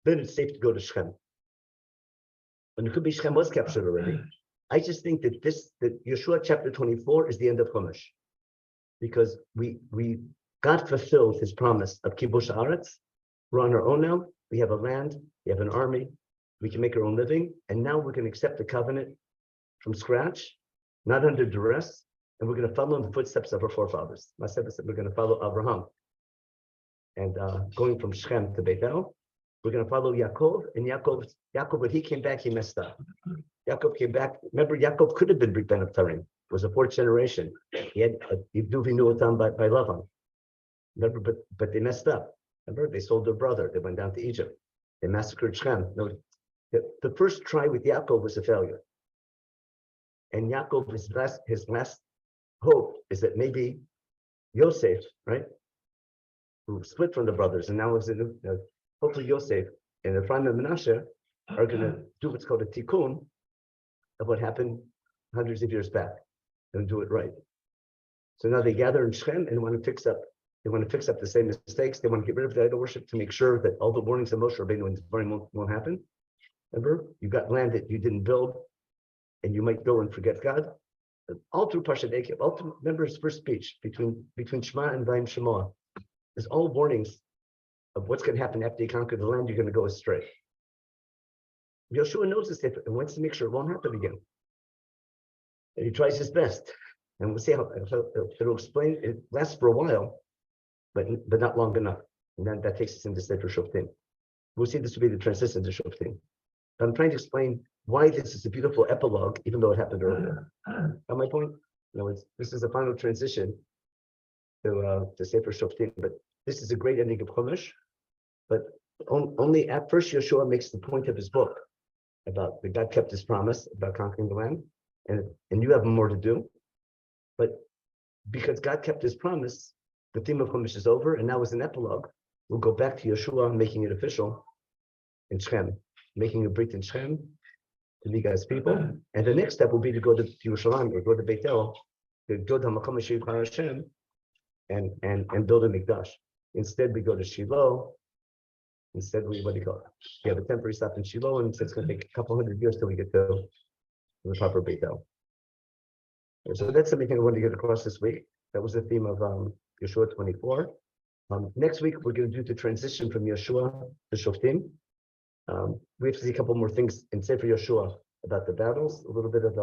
then it's safe to go to Shechem. and it could be Shechem was captured already. I just think that that Yeshua chapter 24 is the end of Chumash, because God fulfilled his promise of Kibush Haaretz. We're on our own now. We have a land, we have an army, we can make our own living, and now we're going to accept the covenant from scratch, not under duress, and we're going to follow in the footsteps of our forefathers. Myself said we're going to follow Abraham. And going from Shechem to Bethel, we're going to follow Yaakov. And Yaakov, when he came back, he messed up. Yaakov came back. Remember, Yaakov could have been Brit Ben of Tarim. It was a fourth generation. He had Yivdu by Lavan. Remember, but they messed up. Remember, they sold their brother. They went down to Egypt. They massacred Shechem. No, the first try with Yaakov was a failure. And Yaakov, his last hope is that maybe Yosef, right, who split from the brothers, and now is hopefully Yosef and Ephraim and Menachem are going to do what's called a tikkun of what happened hundreds of years back and do it right. So now they gather in Shechem and want to fix up. They want to fix up the same mistakes. They want to get rid of the idol worship to make sure that all the warnings of Moshe Rabbeinu won't happen. Remember, you got land that you didn't build, and you might go and forget God. All through Parshat Eikev, remember his first speech between Shema and Vayim Shemoah. There's all warnings of what's going to happen after you conquer the land. You're going to go astray. Yeshua knows this and wants to make sure it won't happen again. And he tries his best. And we'll see how it'll explain. It lasts for a while, but not long enough. And then that takes us into Sefer Shoftim. We'll see this will be the transition to Shoftim. I'm trying to explain why this is a beautiful epilogue, even though it happened earlier. Got my point? This is a final transition to Sefer Shoftim, but this is a great ending of Chumash. But only at first Yeshua makes the point of his book about that God kept his promise about conquering the land, and you have more to do. But because God kept his promise, the theme of Chumash is over, and now as an epilogue, we'll go back to Yeshua making it official in Shechem, making a brit in Shechem to lead God's people. And the next step will be to go to Yerushalayim or go to Bethel, to go to Hamakom Yeshua Hashem and build a mikdash. Instead, we go to Shiloh. Instead, we have a temporary stop in Shiloh, and it's going to take a couple hundred years till we get to the proper Bethel. So that's something I wanted to get across this week. That was the theme of Yeshua 24. Next week, we're going to do the transition from Yeshua to Shoftim. We have to see a couple more things in Sefer Yeshua about the battles, a little bit of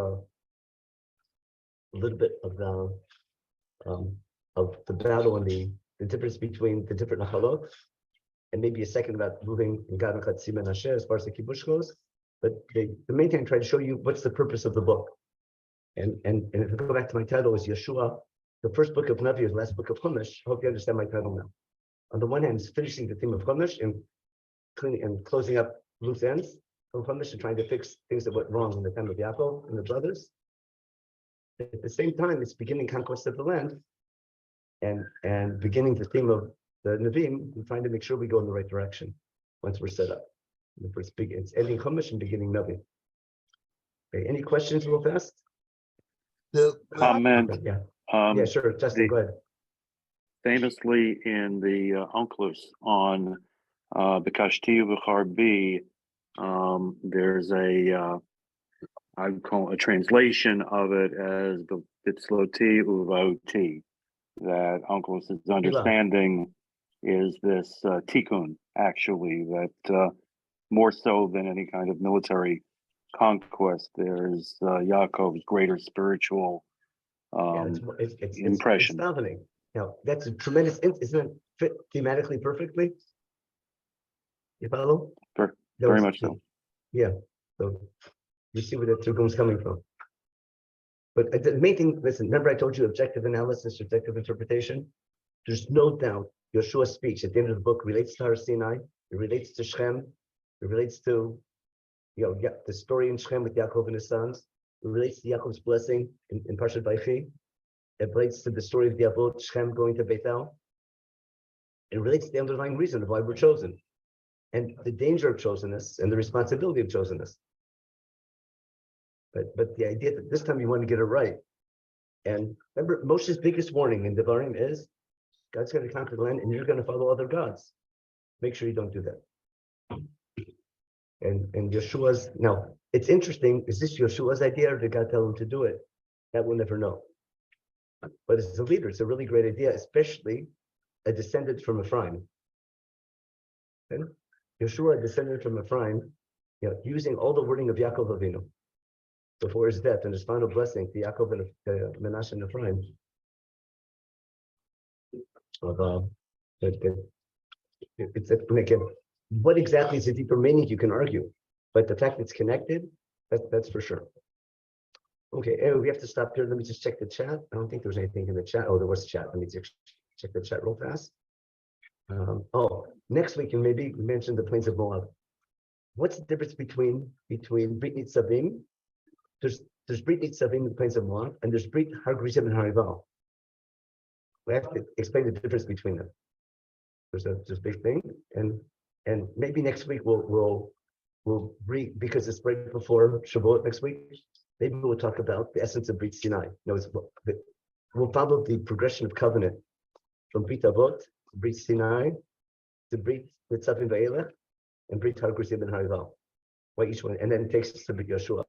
the battle and the difference between the different nachalot, and maybe a second about moving in Gad Chatzi Menashe as far as the kibush goes. But the main thing I try to show you what's the purpose of the book. And if I go back to my title is Yeshua, the first book of Navi, the last book of Chumash. I hope you understand my title now. On the one hand, it's finishing the theme of Chumash and closing up loose ends of Chumash and trying to fix things that went wrong in the time of Yaakov and the brothers. At the same time, it's beginning conquest of the land and beginning the theme of the Nevi'im and trying to make sure we go in the right direction once we're set up. It's ending Chumash and beginning Navi. Okay, any questions real fast? Comment. Okay, yeah, sure. Justin, go ahead. Famously in the Onkelos on the Kashti V'Charbi, there's I would call it a translation of it as the Bitzloti Uvoti, that Onkelos' understanding is this tikkun, actually, that more so than any kind of military conquest, there's Yaakov's greater spiritual impression. It's davening. Now, that's a tremendous, isn't it fit thematically perfectly? You follow? Very much so. Yeah, so you see where the Tigum's coming from. But the main thing, listen, remember I told you objective analysis, objective interpretation? There's no doubt Yeshua's speech at the end of the book relates to Har Sinai, it relates to Shechem, it relates to the story in Shechem with Yaakov and his sons, it relates to Yaakov's blessing in Parshat Vaychi, it relates to the story of the Avot, Shechem going to Bethel, it relates to the underlying reason of why we're chosen, and the danger of chosenness and the responsibility of chosenness. But the idea that this time you want to get it right. And remember, Moshe's biggest warning in Devarim is God's going to conquer the land and you're going to follow other gods. Make sure you don't do that. And Yeshua's, now, it's interesting, is this Yeshua's idea or did God tell him to do it? That we'll never know. But as a leader, it's a really great idea, especially a descendant from Ephraim. Okay? Yeshua, a descendant from Ephraim, using all the wording of Yaakov Avinu before his death and his final blessing to Yaakov and Menachem and Ephraim. Again, what exactly is the deeper meaning? You can argue, but the fact it's connected, that's for sure. Okay, we have to stop here. Let me just check the chat. I don't think there's anything in the chat. Oh, there was chat. Let me just check the chat real fast. Next week, and maybe mention the plains of Moab. What's the difference between Brit Nitzavim? There's Brit Nitzavim in the plains of Moab, and there's Brit Har Gerizim and Har Ival. We have to explain the difference between them. There's a big thing, and maybe next week we'll read, because it's right before Shavuot next week. Maybe we'll talk about the essence of Brit Sinai. We'll follow the progression of covenant from Brit Avot, Brit Sinai, to Brit Nitzavim Va'elech, and Brit Har Gerizim and Har Ival. Why each one, and then it takes us to Brit Yeshua.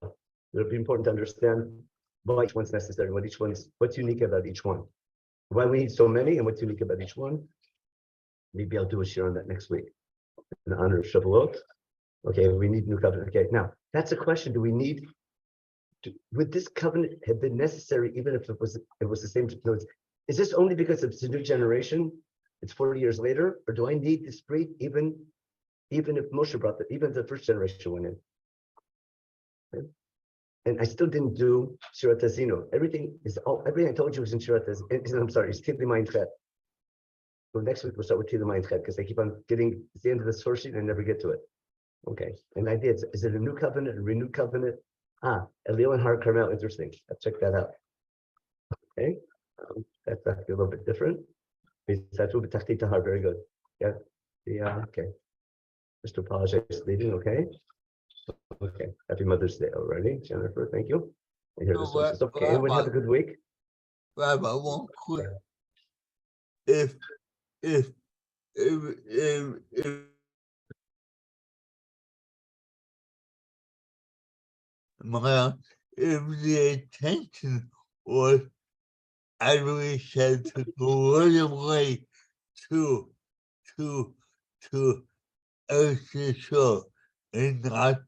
It'll be important to understand why each one's necessary, what's unique about each one, why we need so many, and what's unique about each one. Maybe I'll do a share on that next week in honor of Shavuot. Okay, we need new covenant. Okay, now that's a question. Do we need? Would this covenant have been necessary even if it was the same? Is this only because it's a new generation? It's 40 years later, or do I need this Brit even if Moshe brought even if the first generation went in? Okay. And I still didn't do Shirat Hazino. Everything I told you was in Shirat Hazino. I'm sorry, it's Tidli Mayin Chet. So next week we'll start with Tidli Mayin Chet because I keep on getting to the end of the source sheet and I never get to it. Okay, and the idea is it a new covenant, a renewed covenant? Elio and Har Carmel, interesting. I'll check that out. Okay, that's actually a little bit different. Very good. Yeah, okay. Just to apologize for leaving, okay? Okay, happy Mother's Day already, Jennifer, thank you. I hear the sources. Okay, everyone have a good week. Rabbi, one quick. If the attention was, as we said, to go right away to Earth and not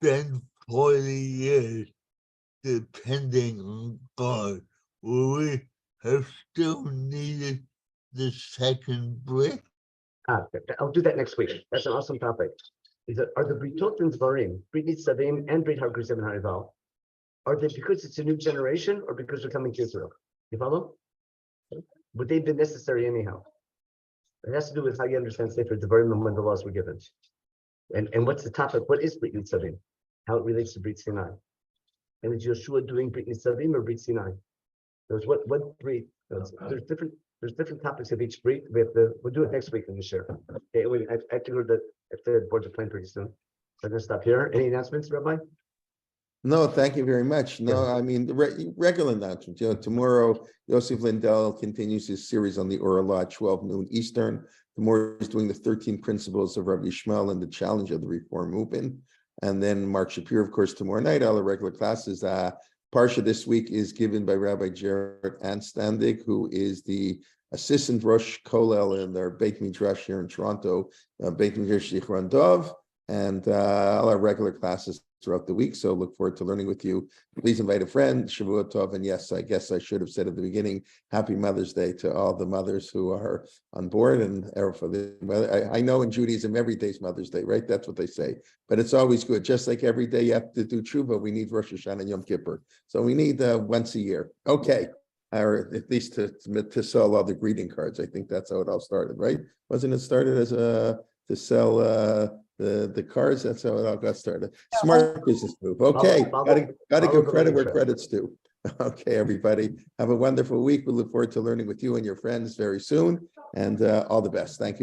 spend 40 years depending on God, will we have still needed the second brick? I'll do that next week. That's an awesome topic. Are the Britot and Dvarim, Brit Nitzavim and Brit Har Gerizim and Har Ival, are they because it's a new generation or because they're coming to Israel? You follow? Would they have been necessary anyhow? It has to do with how you understand Sefer Devarim and when the laws were given. And what's the topic? What is Brit Nitzavim? How it relates to Brit Sinai? And is Yeshua doing Brit Nitzavim or Brit Sinai? There's what Brit? There's different topics of each Brit. We'll do it next week in the share. Okay, I have to go to the board of plan pretty soon. I'm gonna stop here. Any announcements, Rabbi? No, thank you very much. No, I mean, the regular announcements. Tomorrow, Yosef Lindell continues his series on the Or Law at 12 noon Eastern. Tomorrow he's doing the 13 principles of Rabbi Shmuel and the challenge of the Reform movement. And then Mark Shapiro, of course, tomorrow night, all the regular classes. Parsha this week is given by Rabbi Jared Anstandig, who is the assistant Rosh Kollel in their Beit Midrash here in Toronto, Beit Midrash Zichron Dov, and all our regular classes throughout the week. So look forward to learning with you. Please invite a friend. Shavua Tov. And yes, I guess I should have said at the beginning, Happy Mother's Day to all the mothers who are on board. And I know in Judaism, every day is Mother's Day, right? That's what they say. But it's always good. Just like every day you have to do tshuva, we need Rosh Hashanah and Yom Kippur. So we need once a year. Okay. Or at least to sell all the greeting cards. I think that's how it all started, right? Wasn't it started as to sell the cards? That's how it all got started. Smart business move. Okay, got to give credit where credit's due. Okay, everybody, have a wonderful week. We look forward to learning with you and your friends very soon, and all the best. Thank you.